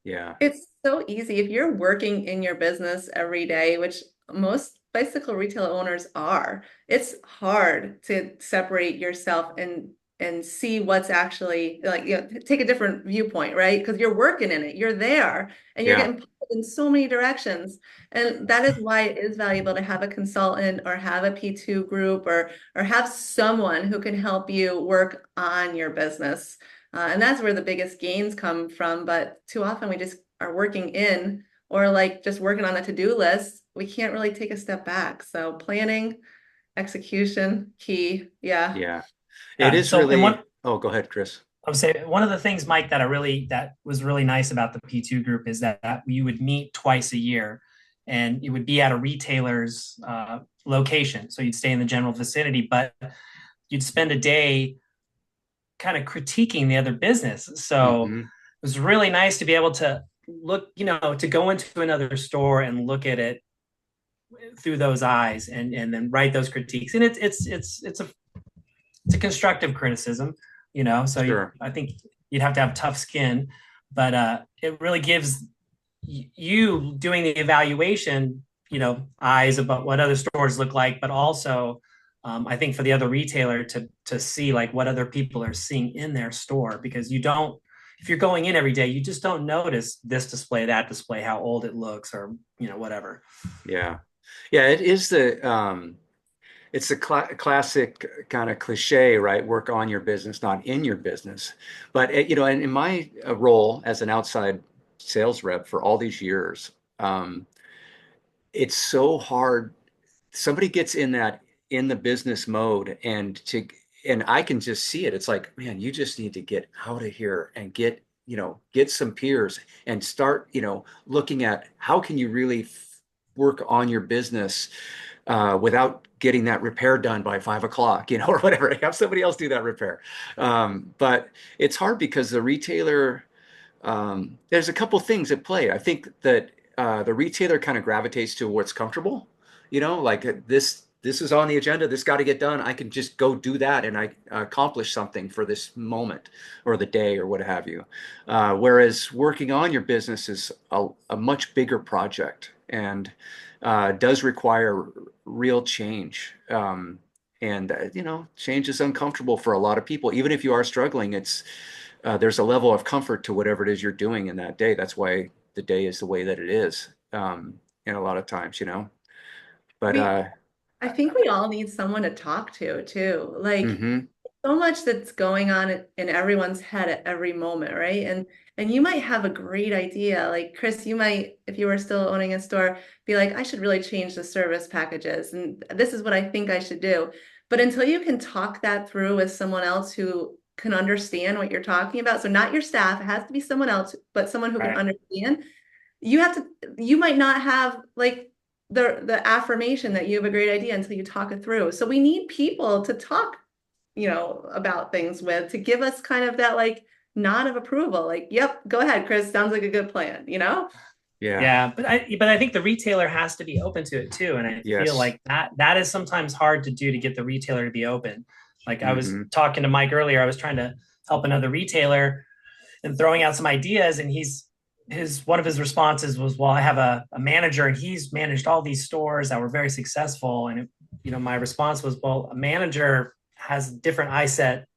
Yeah. It's so easy. If you're working in your business every day, which most bicycle retail owners are, it's hard to separate yourself and see what's actually like, take a different viewpoint, right? Because you're working in it, you're there, and you're Yeah. getting pulled in so many directions. And that is why it is valuable to have a consultant or have a P2 group or have someone who can help you work on your business. And that's where the biggest gains come from. But too often we just are working in or like just working on a to-do list. We can't really take a step back. So planning, execution, key. Yeah. Yeah. It Yeah. is So, and really, one, oh, go ahead, Chris. I would say one of the things, Mike, that was really nice about the P2 group is that you would meet twice a year, and it would be at a retailer's location. So you'd stay in the general vicinity, but you'd spend a day kind of critiquing the other business. So Hmm. it was really nice to be able to look, to go into another store and look at it through those eyes and then write those critiques. And it's a constructive criticism, so Sure. I think you'd have to have tough skin, but it really gives you doing the evaluation, eyes about what other stores look like, but also I think for the other retailer to see like what other people are seeing in their store, because if you're going in every day, you just don't notice this display, that display, how old it looks, or whatever. Yeah. Yeah. It's the classic kind of cliche, right? Work on your business, not in your business. But and in my role as an outside sales rep for all these years, it's so hard. Somebody gets in the business mode, and I can just see it. It's like, man, you just need to get out of here and get some peers and start, looking at how can you really work on your business without getting that repair done by 5 o'clock, or whatever. Have somebody else do that repair. But it's hard because the retailer, there's a couple things at play. I think that the retailer kind of gravitates to what's comfortable, like this is on the agenda. This got to get done. I can just go do that and I accomplish something for this moment or the day or what have you. Whereas working on your business is a much bigger project and does require real change. And change is uncomfortable for a lot of people. Even if you are struggling, there's a level of comfort to whatever it is you're doing in that day. That's why the day is the way that it is. And a lot of times. But I think we all need someone to talk to too. Like mhm. so much that's going on in everyone's head at every moment, right? And you might have a great idea. Like Chris, you might, if you were still owning a store, be like, I should really change the service packages. And this is what I think I should do. But until you can talk that through with someone else who can understand what you're talking about, so not your staff, it has to be someone else, but someone who can Right. understand, you might not have like the affirmation that you have a great idea until you talk it through. So we need people to talk, about things with, to give us kind of that like nod of approval. Like, yep, go ahead, Chris. Sounds like a good plan. Yeah. Yeah, but I think the retailer has to be open to it too, and I feel Yes. like that is sometimes hard to do to get the retailer to be open. Like I was Hmm. talking to Mike earlier, I was trying to help another retailer and throwing out some ideas, and his one of his responses was, "Well, I have a manager, and he's managed all these stores that were very successful." And my response was, "Well, a manager has different eye set,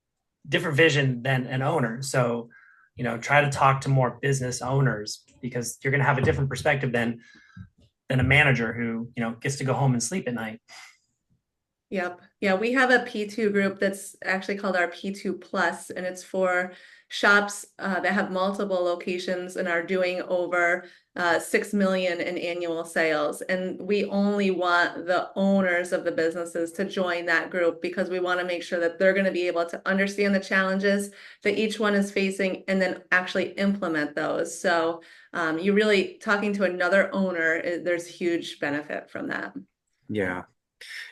different vision than an owner. So, try to talk to more business owners because you're going to have a different perspective than a manager who, gets to go home and sleep at night." Yep. Yeah, we have a P2 group that's actually called our P2 Plus, and it's for shops that have multiple locations and are doing over 6 million in annual sales. And we only want the owners of the businesses to join that group because we want to make sure that they're going to be able to understand the challenges that each one is facing and then actually implement those. So you really talking to another owner, there's huge benefit from that. Yeah.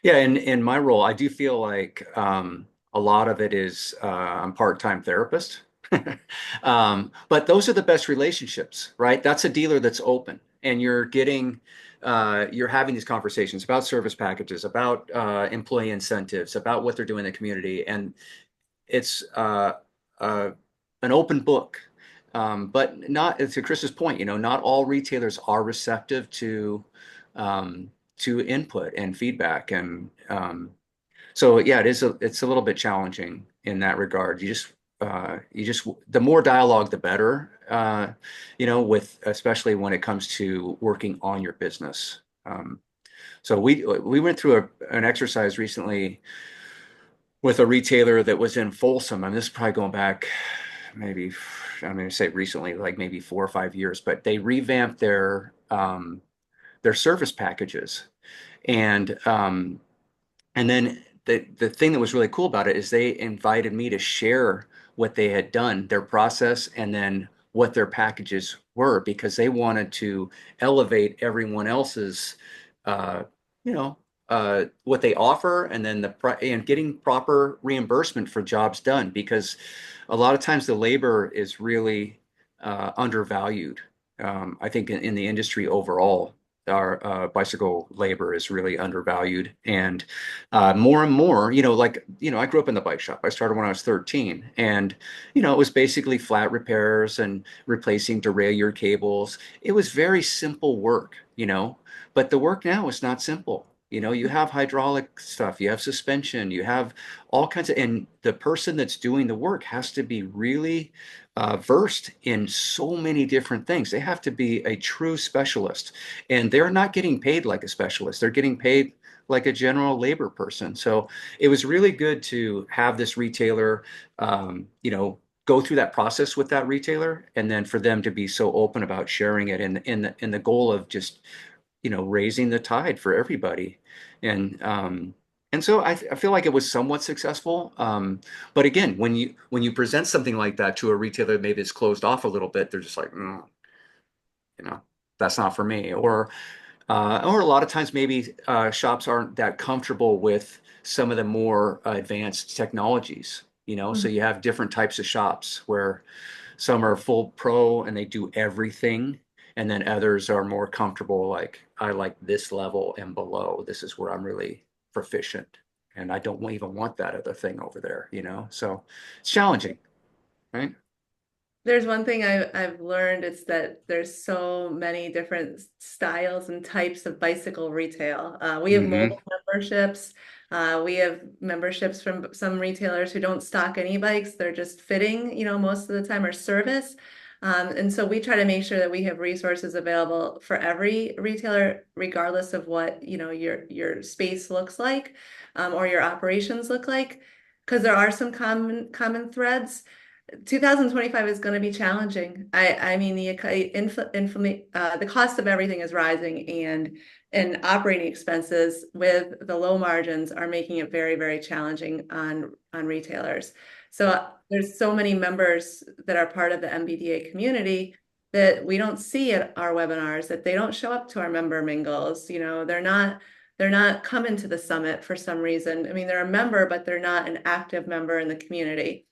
Yeah, in my role, I do feel like a lot of it is I'm part-time therapist. But those are the best relationships, right? That's a dealer that's open, and you're having these conversations about service packages, about employee incentives, about what they're doing in the community, and it's uh, an open book. But not to Chris's point, not all retailers are receptive to input and feedback, and so yeah, it's a little bit challenging in that regard. You just the more dialogue, the better. With especially when it comes to working on your business. So we went through an exercise recently with a retailer that was in Folsom. I mean, this is probably going back maybe, I'm going to say recently, like maybe 4 or 5 years, but they revamped their service packages. And then the thing that was really cool about it is they invited me to share what they had done, their process, and then what their packages were, because they wanted to elevate everyone else's, uh, you know, what they offer, and then and getting proper reimbursement for jobs done, because a lot of times the labor is really undervalued. I think in the industry overall, our bicycle labor is really undervalued, and more and more, I grew up in the bike shop. I started when I was 13, and it was basically flat repairs and replacing derailleur cables. It was very simple work, but the work now is not simple. You have hydraulic stuff, you have suspension, you have all kinds of, and the person that's doing the work has to be really versed in so many different things. They have to be a true specialist, and they're not getting paid like a specialist. They're getting paid like a general labor person. So it was really good to have this retailer, go through that process with that retailer, and then for them to be so open about sharing it in the goal of just raising the tide for everybody. And so I feel like it was somewhat successful. But again, when you present something like that to a retailer, maybe it's closed off a little bit, they're just like, you know, that's not for me. Or a lot of times maybe shops aren't that comfortable with some of the more advanced technologies. So you have different types of shops where some are full pro and they do everything, and then others are more comfortable, like, I like this level and below. This is where I'm really proficient, and I don't even want that other thing over there. So it's challenging, right? There's one thing I've learned, it's that there's so many different styles and types of bicycle retail. We have Hmm. mobile memberships. We have memberships from some retailers who don't stock any bikes. They're just fitting, most of the time, or service. And so we try to make sure that we have resources available for every retailer, regardless of what, your space looks like, or your operations look like, because there are some common threads. 2025 is going to be challenging. I mean, the cost of everything is rising, and operating expenses with the low margins are making it very, very challenging on retailers. So there's so many members that are part of the NBDA community that we don't see at our webinars, that they don't show up to our member mingles. They're not coming to the summit for some reason. I mean, they're a member, but they're not an active member in the community.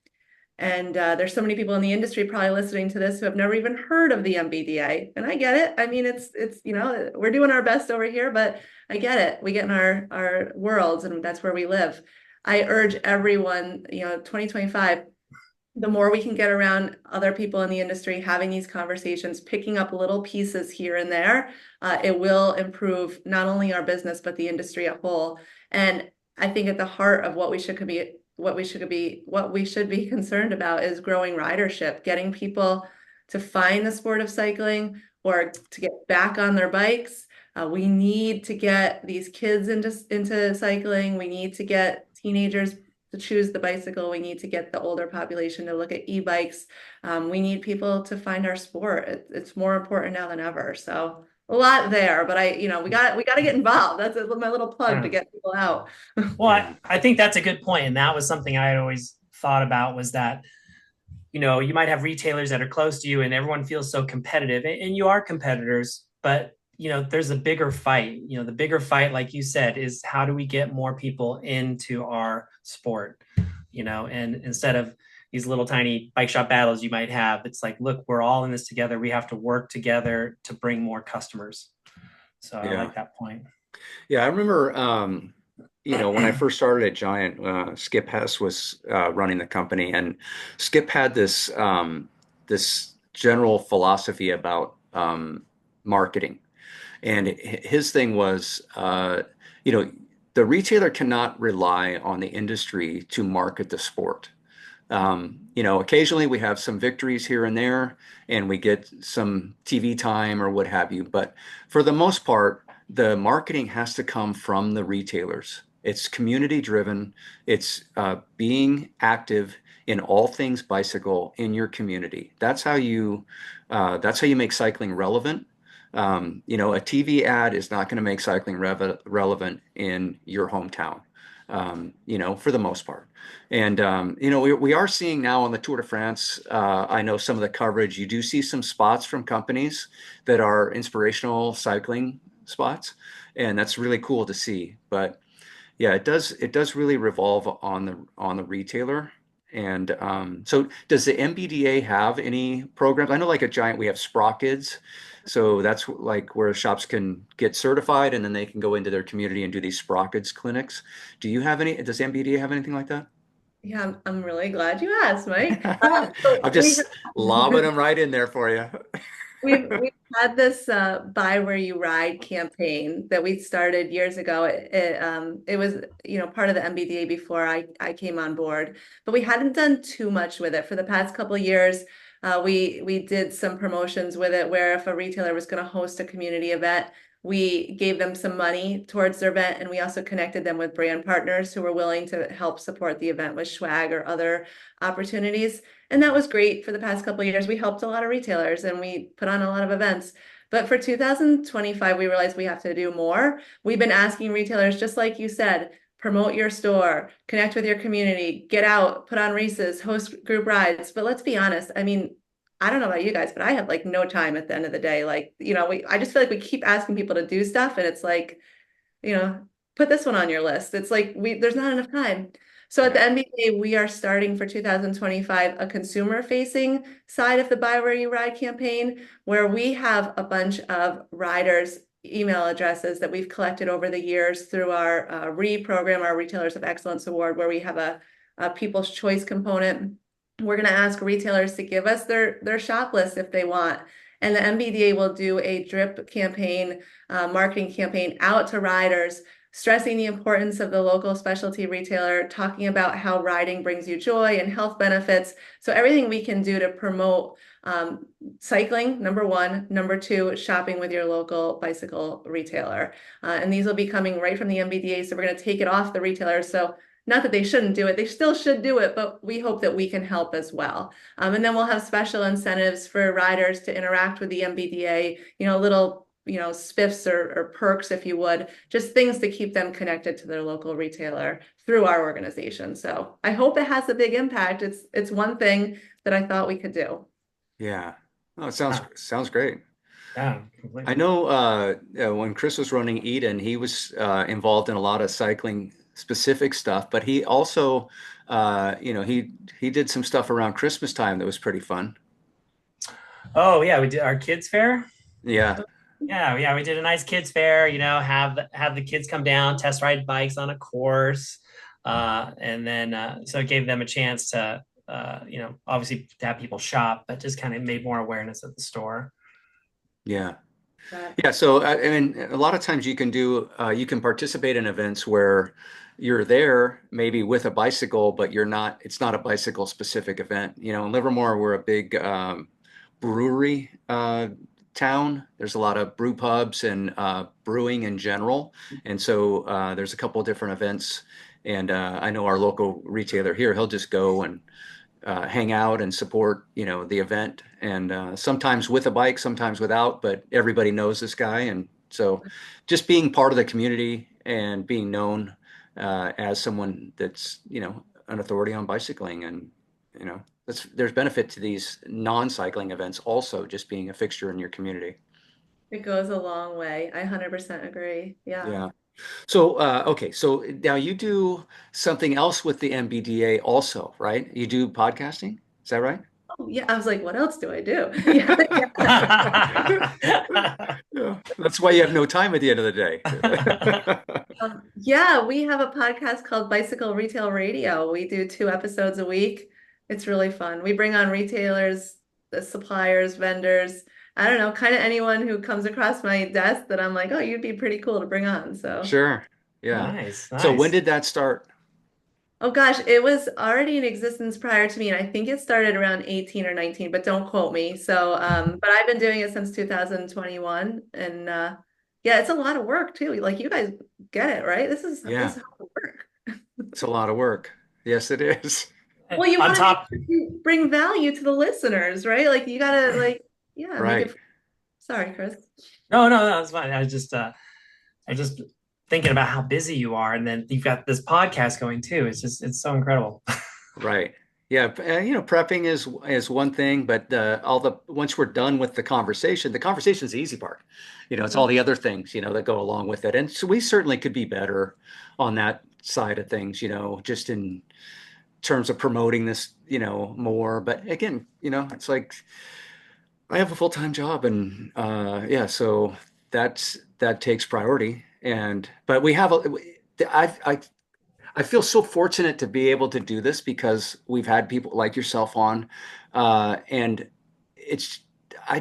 And there's so many people in the industry probably listening to this who have never even heard of the NBDA. And I get it. I mean, it's we're doing our best over here, but I get it. We get in our worlds, and that's where we live. I urge everyone, 2025, the more we can get around other people in the industry, having these conversations, picking up little pieces here and there, it will improve not only our business, but the industry as a whole. And I think at the heart of what we should be concerned about is growing ridership, getting people to find the sport of cycling or to get back on their bikes. We need to get these kids into cycling. We need to get teenagers to choose the bicycle. We need to get the older population to look at e-bikes. We need people to find our sport. It's more important now than ever. So a lot there, but we got to get involved. That's my little plug to get people out. Well, I think that's a good point. And that was something I had always thought about, was that, you might have retailers that are close to you and everyone feels so competitive, and you are competitors, but there's a bigger fight. The bigger fight, like you said, is how do we get more people into our sport? And instead of these little tiny bike shop battles you might have, it's like, look, we're all in this together. We have to work together to bring more customers. So I like that point. Yeah, I remember, when I first started at Giant, Skip Hess was running the company, and Skip had this general philosophy about marketing. And his thing was, the retailer cannot rely on the industry to market the sport. Occasionally we have some victories here and there, and we get some TV time or what have you. But for the most part, the marketing has to come from the retailers. It's community driven. It's being active in all things bicycle in your community. That's how you make cycling relevant. A TV ad is not going to make cycling relevant in your hometown, for the most part. And, we are seeing now on the Tour de France, I know some of the coverage, you do see some spots from companies that are inspirational cycling spots, and that's really cool to see. But yeah, it does really revolve on the retailer. And so does the NBDA have any programs? I know like at Giant we have Sprockets. So that's like where shops can get certified and then they can go into their community and do these Sprockets clinics. Does NBDA have anything like that? Yeah, I'm really glad you asked, Mike. I'm just lobbing them right in there for you. We've had this buy where you ride campaign that we started years ago. It was part of the NBDA before I came on board, but we hadn't done too much with it for the past couple of years. We did some promotions with it where if a retailer was going to host a community event, we gave them some money towards their event, and we also connected them with brand partners who were willing to help support the event with swag or other opportunities. And that was great for the past couple of years. We helped a lot of retailers and we put on a lot of events. But for 2025, we realized we have to do more. We've been asking retailers, just like you said, promote your store, connect with your community, get out, put on races, host group rides. But let's be honest, I mean, I don't know about you guys, but I have like no time at the end of the day. Like, I just feel like we keep asking people to do stuff and it's like, put this one on your list. It's like there's not enough time. So at the NBDA, we are starting for 2025 a consumer-facing side of the Buy Where You Ride campaign, where we have a bunch of riders' email addresses that we've collected over the years through our RE program, our Retailers of Excellence Award, where we have a People's Choice component. We're going to ask retailers to give us their shop list if they want. And the NBDA will do a drip campaign, marketing campaign out to riders, stressing the importance of the local specialty retailer, talking about how riding brings you joy and health benefits. So everything we can do to promote cycling, number one. Number two, shopping with your local bicycle retailer. And these will be coming right from the NBDA. So we're going to take it off the retailers. So not that they shouldn't do it, they still should do it, but we hope that we can help as well. And then we'll have special incentives for riders to interact with the NBDA, little spiffs or perks, if you would, just things to keep them connected to their local retailer through our organization. So I hope it has a big impact. It's one thing that I thought we could do. Yeah. Oh, it sounds great. Yeah, completely. I know when Chris was running Eden, he was involved in a lot of cycling specific stuff, but he also, he did some stuff around Christmas time that was pretty fun. Oh yeah, we did our kids fair. Yeah, Yeah, we did a nice kids fair. Have the kids come down, test ride bikes on a course, and then so it gave them a chance to, obviously to have people shop, but just kind of made more awareness at the store. yeah. That Yeah, so I mean, a lot of times you can participate in events where you're there maybe with a bicycle, but it's not a bicycle specific event. In Livermore, we're a big brewery town. There's a lot of brew pubs and brewing in general. And so there's a couple of different events. And I know our local retailer here, he'll just go and hang out and support, the event, and sometimes with a bike, sometimes without, but everybody knows this guy. And so just being part of the community and being known as someone that's, an authority on bicycling, and, there's benefit to these non-cycling events also, just being a fixture in your community. it goes a long way. I 100% agree. Yeah. Yeah. So, okay. So now you do something else with the NBDA also, right? You do podcasting. Is that right? Oh, yeah. I was like, what else do I do? Yeah. Yeah, that's why you have no time at the end of the day. Yeah, we have a podcast called Bicycle Retail Radio. We do 2 episodes a week. It's really fun. We bring on retailers, the suppliers, vendors. I don't know, kind of anyone who comes across my desk that I'm like, oh, you'd be pretty cool to bring on. So, Sure. Yeah. Nice, So when nice. did that start? oh gosh, it was already in existence prior to me, and I think it started around 18 or 19, but don't quote me. So, but I've been doing it since 2021, and yeah, it's a lot of work too. Like you guys get it, right? This Yeah, is hard work. it's a lot of work. Yes, it is. Well, you On want to make top, sure you bring value to the listeners, right? Like you gotta yeah, make Right. it. Sorry, Chris. no, that's fine. I just thinking about how busy you are, and then you've got this podcast going too. It's so incredible. Right. Yeah. Prepping is one thing, but once we're done with the conversation is the easy part. It's all Mhm. the other things, that go along with it. And so we certainly could be better on that side of things, just in terms of promoting this, more. But again, it's like I have a full-time job, and yeah, so that takes priority. And but we have I feel so fortunate to be able to do this because we've had people like yourself on, and it's I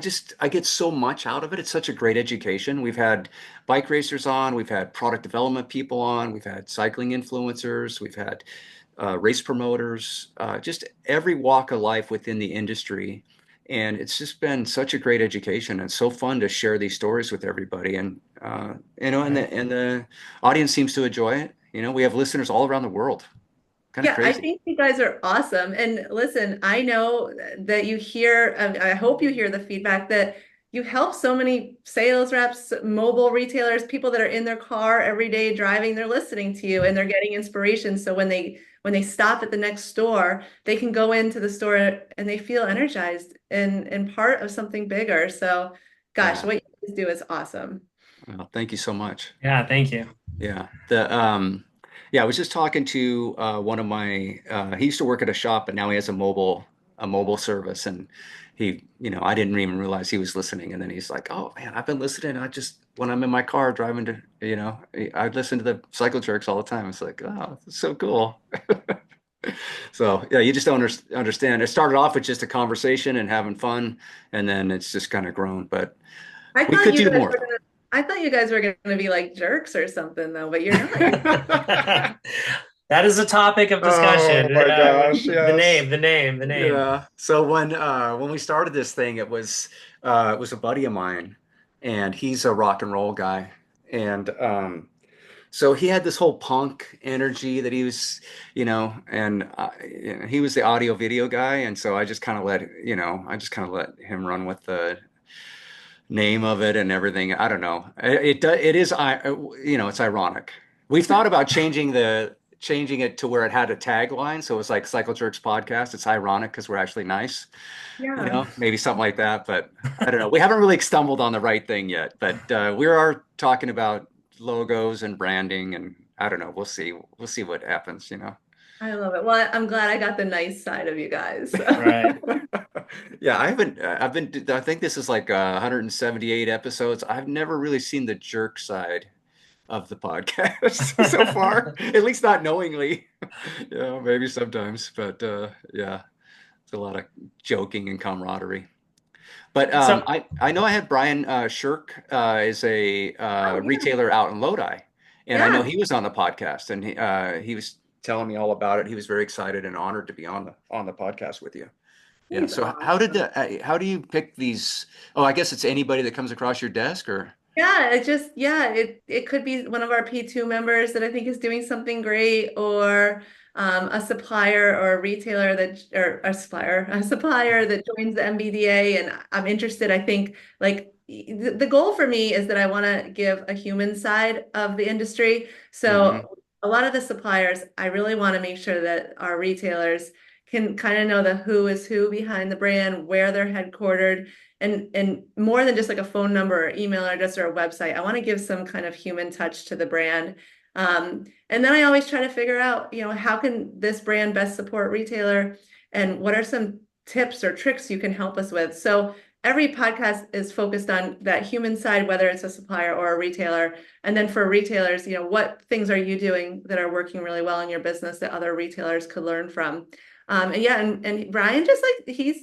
get so much out of it. It's such a great education. We've had bike racers on, we've had product development people on, we've had cycling influencers, we've had race promoters, just every walk of life within the industry. And it's just been such a great education, and so fun to share these stories with everybody. And and Right. the audience seems to enjoy it. We have listeners all around the world. Kind of Yeah, I crazy. think you guys are awesome. And listen, I know that you hear, I hope you hear the feedback that you help so many sales reps, mobile retailers, people that are in their car every day driving, they're listening to you and they're getting inspiration. So when they stop at the next store, they can go into the store and they feel energized and part of something bigger. So gosh, Yeah. what you guys do is awesome. Well, thank you so much. Yeah, thank you. Yeah. Yeah, I was just talking to one of my he used to work at a shop, but now he has a mobile service. And I didn't even realize he was listening. And then he's like, "Oh man, I've been listening. I just when I'm in my car driving to, I listen to the cycle jerks all the time." It's like, "Oh, it's so cool." So, yeah, you just don't understand. It started off with just a conversation and having fun, and then it's just kind of grown, but I we thought could you do guys more. were gonna, I thought you guys were gonna be like jerks or something though, but you're not. You're That is a topic of Oh discussion. my gosh, The yes. name, the name. Yeah. So when we started this thing, it was a buddy of mine, and he's a rock and roll guy. And so he had this whole punk energy that he was, and he was the audio video guy. And so I just kind of let him run with the name of it and everything. I don't know. It is it's ironic. We've thought about changing it to where it had a tagline, so it's like Cycle Jerks Podcast. It's ironic because we're actually nice, yeah. maybe something like that. But I don't know. We haven't really stumbled on the right thing yet. But we are talking about logos and branding, and I don't know. We'll see. We'll see what happens, you know. I love it. Well, I'm glad I got the nice side of you guys. Right. Yeah, I haven't. I think this is like 178 episodes. I've never really seen the jerk side of the podcast so far, at least not knowingly. You know, maybe sometimes, but yeah, it's a lot of joking and camaraderie. But So I know I had Brian Shirk is a Oh, yeah. retailer out in Lodi, and I know Yeah. he was on the podcast, and he was telling me all about it. He was very excited and honored to be on the podcast with you. Yeah. He's So how did awesome. the how do you pick these? Oh, I guess it's anybody that comes across your desk, or Yeah, it could be one of our P2 members that I think is doing something great, or a supplier or a retailer that or a supplier that joins the NBDA, and I'm interested. I think like the goal for me is that I want to give a human side of the industry. hmm So a lot of the suppliers, I really want to make sure that our retailers can kind of know the who is who behind the brand, where they're headquartered, and more than just like a phone number or email address or a website. I want to give some kind of human touch to the brand. And then I always try to figure out, how can this brand best support retailer, and what are some tips or tricks you can help us with. So every podcast is focused on that human side, whether it's a supplier or a retailer. And then for retailers, what things are you doing that are working really well in your business that other retailers could learn from? And yeah, and Brian just like he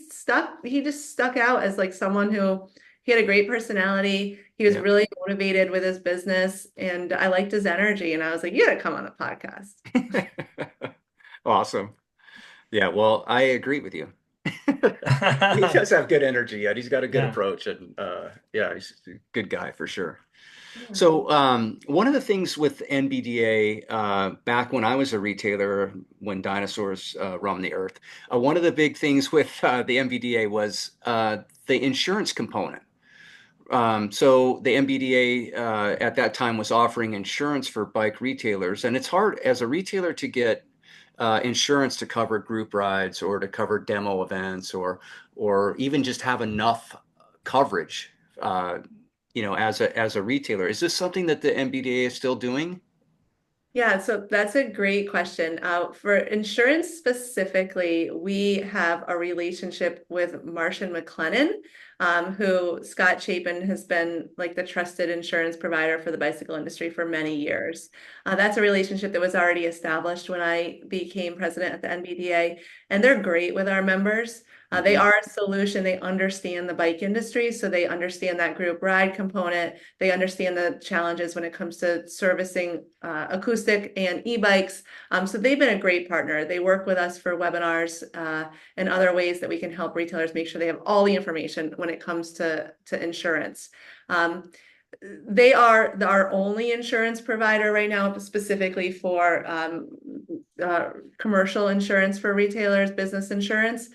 just stuck out as like someone who he had a great personality. He was yeah, really motivated with his business, and I liked his energy. And I was like, you gotta come on the podcast. awesome. Yeah. Well, I agree with you. He does have good energy, and he's got a good yeah. approach, and yeah, he's a good guy for sure. Yeah. So, one of the things with NBDA, back when I was a retailer, when dinosaurs roamed the earth, one of the big things with the NBDA was the insurance component. So the NBDA at that time was offering insurance for bike retailers, and it's hard as a retailer to get insurance to cover group rides or to cover demo events or even just have enough coverage. Uh, as a retailer, is this something that the NBDA is still doing? Yeah, so that's a great question. For insurance specifically, we have a relationship with Marsh and McLennan, who Scott Chapin has been like the trusted insurance provider for the bicycle industry for many years. That's a relationship that was already established when I became president at the NBDA, and they're great with our members. They hmm are a solution. They understand the bike industry, so they understand that group ride component. They understand the challenges when it comes to servicing acoustic and e-bikes. So they've been a great partner. They work with us for webinars and other ways that we can help retailers make sure they have all the information when it comes to insurance. They are our only insurance provider right now, specifically for commercial insurance for retailers, business insurance.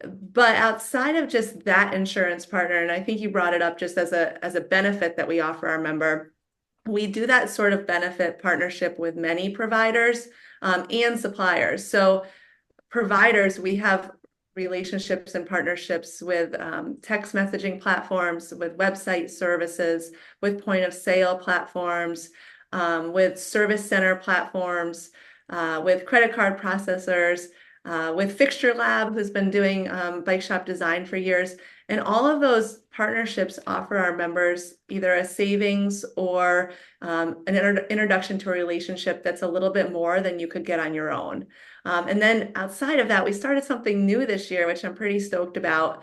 But outside of just that insurance partner, and I think you brought it up just as a benefit that we offer our member, we do that sort of benefit partnership with many providers and suppliers. So providers, we have relationships and partnerships with text messaging platforms, with website services, with point of sale platforms, with service center platforms, with credit card processors, with Fixture Lab, who's been doing bike shop design for years. And all of those partnerships offer our members either a savings or an introduction to a relationship that's a little bit more than you could get on your own. And then outside of that, we started something new this year, which I'm pretty stoked about.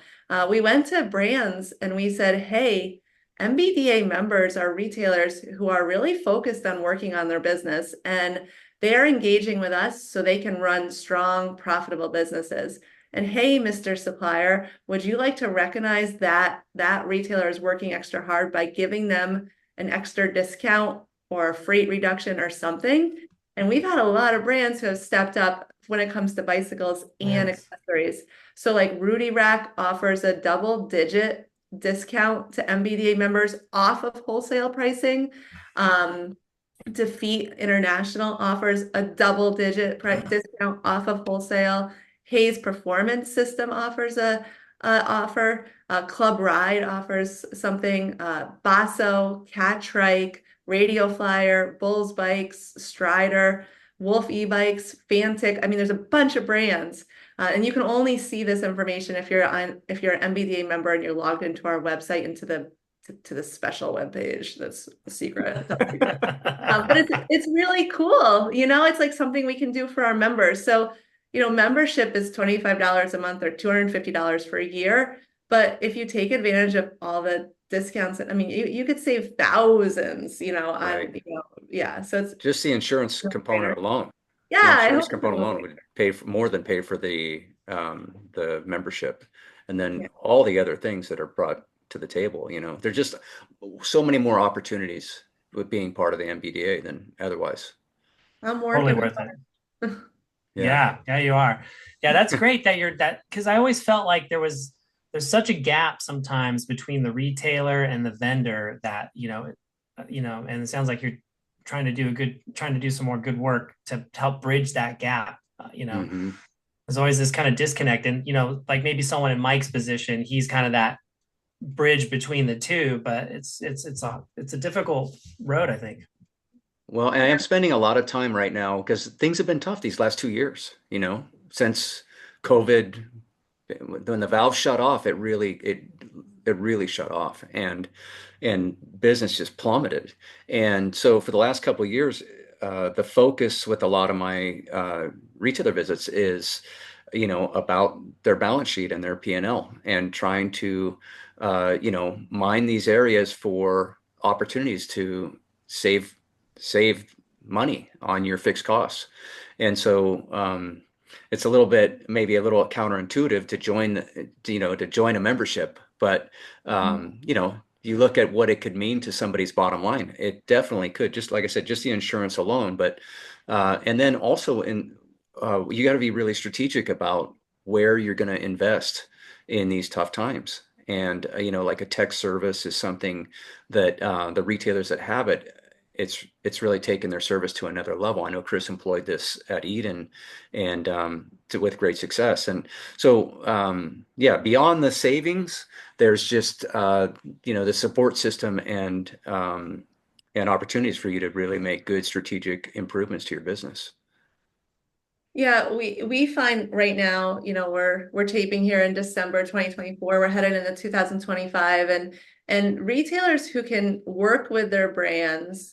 We went to brands and we said, hey, NBDA members are retailers who are really focused on working on their business, and they are engaging with us so they can run strong, profitable businesses. And hey, Mr. Supplier, would you like to recognize that that retailer is working extra hard by giving them an extra discount or a freight reduction or something? And we've had a lot of brands who have stepped up when it comes to bicycles and Nice. accessories. So like Rudy Rack offers a double-digit discount to NBDA members off of wholesale pricing. Defeat International offers a double-digit discount off of wholesale. Hayes Performance System offers a offer. Club Ride offers something. Basso, Catrike, Radio Flyer, Bulls Bikes, Strider, Wolf e-bikes, Fantic. I mean, there's a bunch of brands. And you can only see this information if you're an NBDA member and you're logged into our website into the special webpage. That's a secret. But it's really cool. It's like something we can do for our members. So, membership is $25 a month or $250 for a year. But if you take advantage of all the discounts, I mean, you could save thousands, Right. yeah. So it's Just the insurance component alone. yeah, The I insurance hope component so. alone would pay for more than pay for the membership, and Yeah. then all the other things that are brought to the table. There's just so many more opportunities with being part of the NBDA than otherwise. I'm Totally working worth it. on Yeah. Yeah, you are. Yeah, that's great that you're that because I always felt like there's such a gap sometimes between the retailer and the vendor that, and it sounds like you're trying to do some more good work to help bridge that gap. Hmm. There's always this kind of disconnect. And, like maybe someone in Mike's position, he's kind of that bridge between the two, but it's a difficult road, I think. Well, and I am spending a lot of time right now because things have been tough these last 2 years, since COVID, when the valve shut off, it really shut off, and business just plummeted. And so for the last couple of years, the focus with a lot of my retailer visits is, about their balance sheet and their P&L and trying to, mine these areas for opportunities to save money on your fixed costs. And so it's a little bit, maybe a little counterintuitive to join a membership, but you look at what it could mean to somebody's bottom line. It definitely could, just like I said, just the insurance alone. But and then also you got to be really strategic about where you're going to invest in these tough times. And like a tech service is something that the retailers that have it, it's really taken their service to another level. I know Chris employed this at Eden, and with great success. And so, yeah, beyond the savings, there's just the support system and opportunities for you to really make good strategic improvements to your business. Yeah, we find right now, we're taping here in December 2024. We're headed into 2025, and retailers who can work with their brands,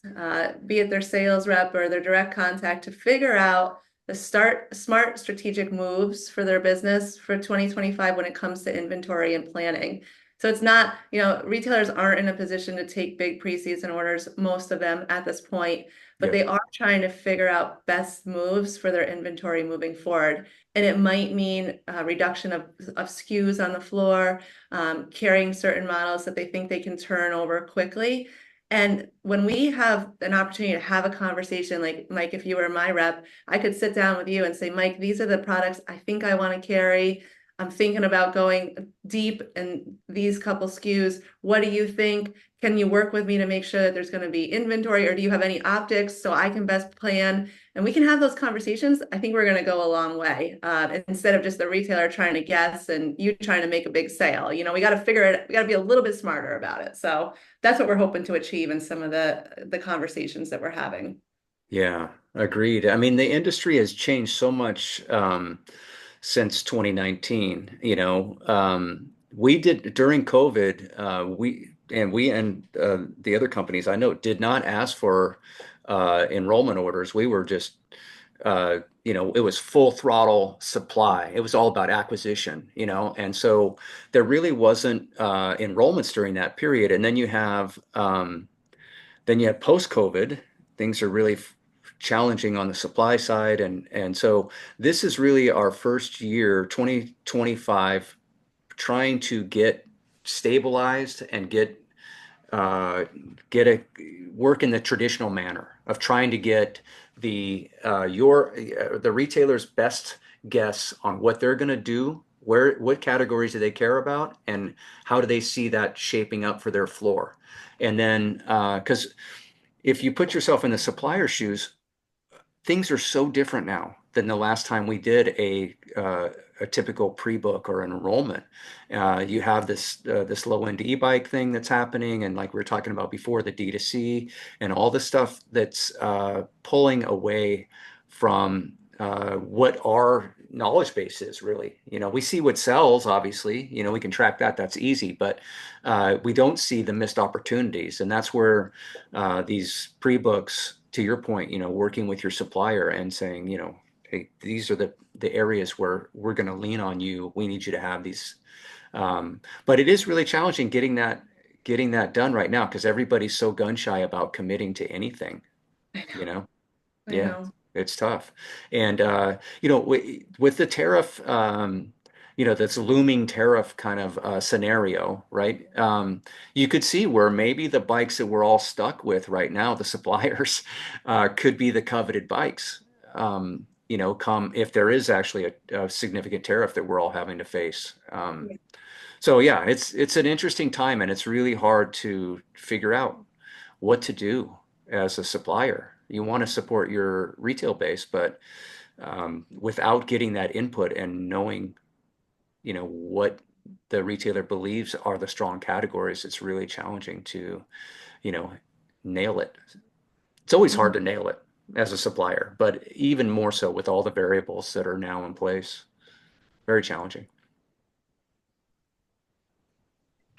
be it their sales rep or their direct contact, to figure out the smart strategic moves for their business for 2025 when it comes to inventory and planning. So it's not, retailers aren't in a position to take big preseason orders, most of them at this point, but Yep. they are trying to figure out best moves for their inventory moving forward. And it might mean reduction of SKUs on the floor, carrying certain models that they think they can turn over quickly. And when we have an opportunity to have a conversation, like Mike, if you were my rep, I could sit down with you and say, Mike, these are the products I think I want to carry. I'm thinking about going deep in these couple SKUs. What do you think? Can you work with me to make sure that there's going to be inventory, or do you have any optics so I can best plan? And we can have those conversations. I think we're going to go a long way, instead of just the retailer trying to guess and you trying to make a big sale. We got to figure it. We got to be a little bit smarter about it. So that's what we're hoping to achieve in some of the conversations that we're having. Yeah, agreed. I mean, the industry has changed so much since 2019. We did during COVID, we and the other companies I know did not ask for enrollment orders. We were just, it was full throttle supply. It was all about acquisition, and so there really wasn't enrollments during that period. And then you have post-COVID, things are really challenging on the supply side, and so this is really our first year, 2025, trying to get stabilized and get a work in the traditional manner of trying to get the retailer's best guess on what they're going to do, what categories do they care about, and how do they see that shaping up for their floor. And then because if you put yourself in the supplier's shoes, things are so different now. than the last time we did a typical pre-book or enrollment. You have this low-end e-bike thing that's happening, and like we were talking about before, the D2C and all the stuff that's pulling away from what our knowledge base is really. We see what sells, obviously. We can track that. That's easy, but we don't see the missed opportunities, and that's where these pre-books, to your point, working with your supplier and saying, hey, these are the areas where we're going to lean on you. We need you to have these. But it is really challenging getting that done right now because everybody's so gun shy about committing to anything, I you know. know? I Yeah, know. it's tough. And with the tariff, this looming tariff kind of scenario, right? You could see where maybe the bikes that we're all stuck with right now, the suppliers, could be the coveted bikes. Come if there is actually a significant tariff that we're all having to face. Yeah. So yeah, it's an interesting time, and it's really hard to figure out what to do as a supplier. You want to support your retail base, but without getting that input and knowing, what the retailer believes are the strong categories, it's really challenging to, you know, nail it. It's always hard Mhm. to nail it as a supplier, but even more so with all the variables that are now in place. Very challenging.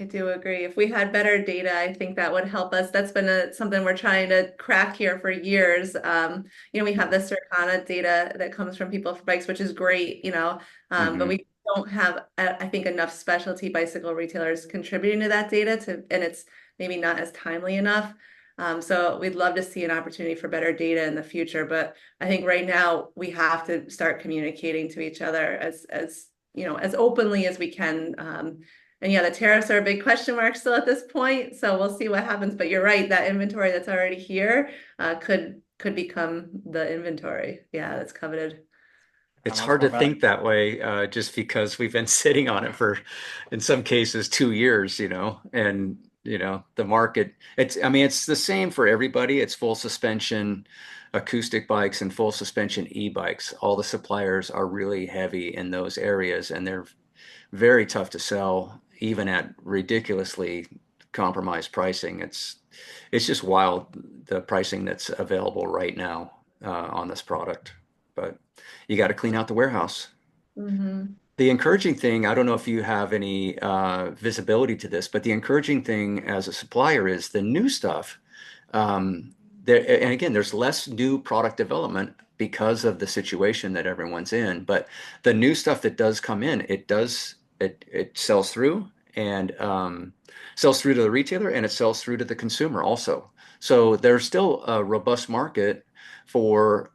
I do agree. If we had better data, I think that would help us. That's been something we're trying to crack here for years. We have the Circana data that comes from People for Bikes, which is great, but Hmm. we don't have, I think, enough specialty bicycle retailers contributing to that data and it's maybe not as timely enough. So we'd love to see an opportunity for better data in the future, but I think right now we have to start communicating to each other as openly as we can. And yeah, the tariffs are a big question mark still at this point, so we'll see what happens. But you're right, that inventory that's already here could become the inventory. Yeah, that's coveted. It's Much hard more to value. think that way, just because we've been sitting on it for, in some cases, 2 years, and the market. I mean, it's the same for everybody. It's full suspension acoustic bikes and full suspension e-bikes. All the suppliers are really heavy in those areas, and they're very tough to sell, even at ridiculously compromised pricing. It's just wild, the pricing that's available right now on this product. But you got to clean out the warehouse. Hmm. The encouraging thing, I don't know if you have any visibility to this, but the encouraging thing as a supplier is the new stuff. And again, there's less new product development because of the situation that everyone's in. But the new stuff that does come in, it sells through, and sells through to the retailer, and it sells through to the consumer also. So there's still a robust market for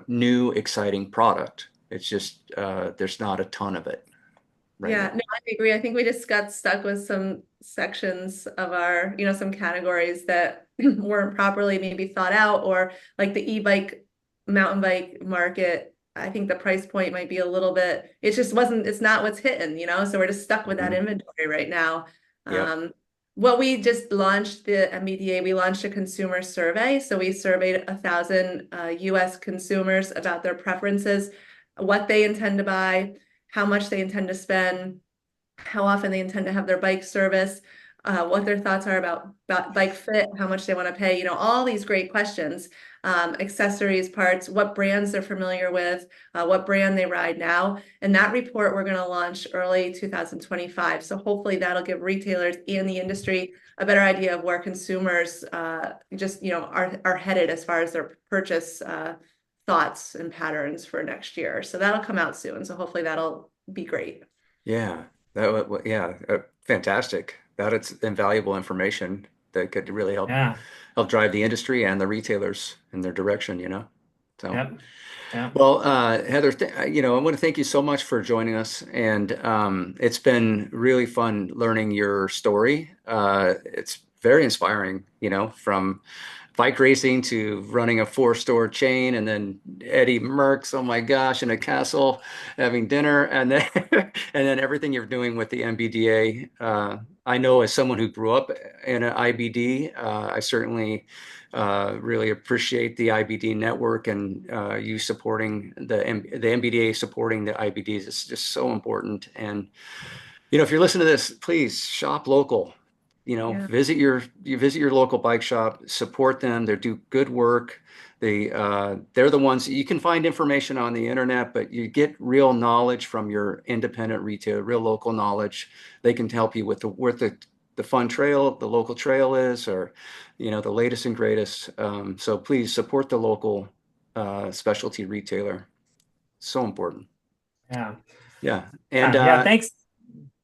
new, exciting product. It's just there's not a ton of it right Yeah, now. no, I agree. I think we just got stuck with some sections of our, some categories that weren't properly maybe thought out, or like the e-bike, mountain bike market. I think the price point might be a little bit, it's not what's hitting, so we're just stuck with that Hmm. inventory right now. Yep. Um, what we just launched, the NBDA, we launched a consumer survey. So we surveyed 1,000 US consumers about their preferences, what they intend to buy, how much they intend to spend, how often they intend to have their bike service, what their thoughts are about bike fit, how much they want to pay, all these great questions, accessories, parts, what brands they're familiar with, what brand they ride now. And that report we're going to launch early 2025. So hopefully that'll give retailers and the industry a better idea of where consumers are headed as far as their purchase thoughts and patterns for next year. So that'll come out soon. So hopefully that'll be great. Yeah. Yeah. Fantastic. That it's invaluable information that could really Yeah. help drive the industry and the retailers in their direction. So. Yep. Yep. Well, Heather, I want to thank you so much for joining us, and it's been really fun learning your story. It's very inspiring, from bike racing to running a 4-store chain, and then Eddy Merckx, oh my gosh, in a castle having dinner, and then and then everything you're doing with the NBDA. I know as someone who grew up in an IBD, I certainly really appreciate the IBD network, and you supporting the NBDA supporting the IBDs. It's just so important. And if you're listening to this, please shop local. Yeah. Visit your local bike shop, support them. They do good work. They're the ones you can find information on the internet, but you get real knowledge from your independent retailer, real local knowledge. They can help you with the fun trail, the local trail is, or the latest and greatest. So please support the local specialty retailer. So important. Yeah. Yeah. And Yeah. Thanks.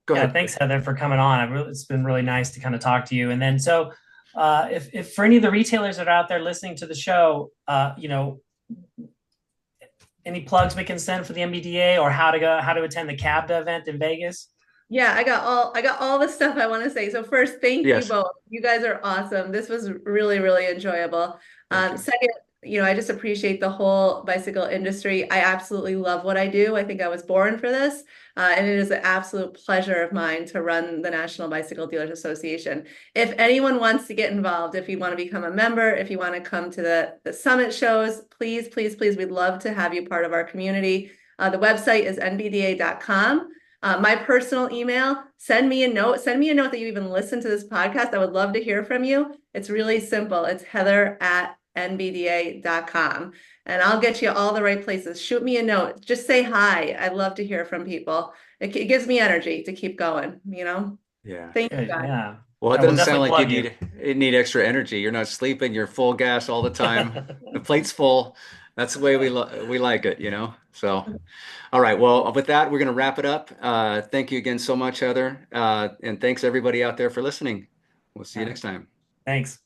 go Yeah, ahead. thanks, Heather, for coming on. It's been really nice to kind of talk to you. And then, so if for any of the retailers that are out there listening to the show, any plugs we can send for the NBDA, or how to attend the CABDA event in Vegas? Yeah, I got all the stuff I want to say. So first, thank you Yes. both. You guys are awesome. This was really, really enjoyable. Thank you. Second, I just appreciate the whole bicycle industry. I absolutely love what I do. I think I was born for this. And it is an absolute pleasure of mine to run the National Bicycle Dealers Association. If anyone wants to get involved, if you want to become a member, if you want to come to the summit shows, please, please, please, we'd love to have you part of our community. The website is nbda.com. My personal email, send me a note that you even listen to this podcast. I would love to hear from you. It's really simple. It's heather@nbda.com. And I'll get you all the right places. Shoot me a note. Just say hi. I'd love to hear from people. It gives me energy to keep going, Yeah. Thank you, Good. guys. Yeah. Well, it I will doesn't sound definitely like you plug you. need extra energy. You're not sleeping. You're full gas all the time. The plate's full. That's the way we like it. So, all right. Well, with that, we're going to wrap it up. Thank you again so much, Heather. And thanks everybody out there for listening. We'll see All you right. next time. Thanks.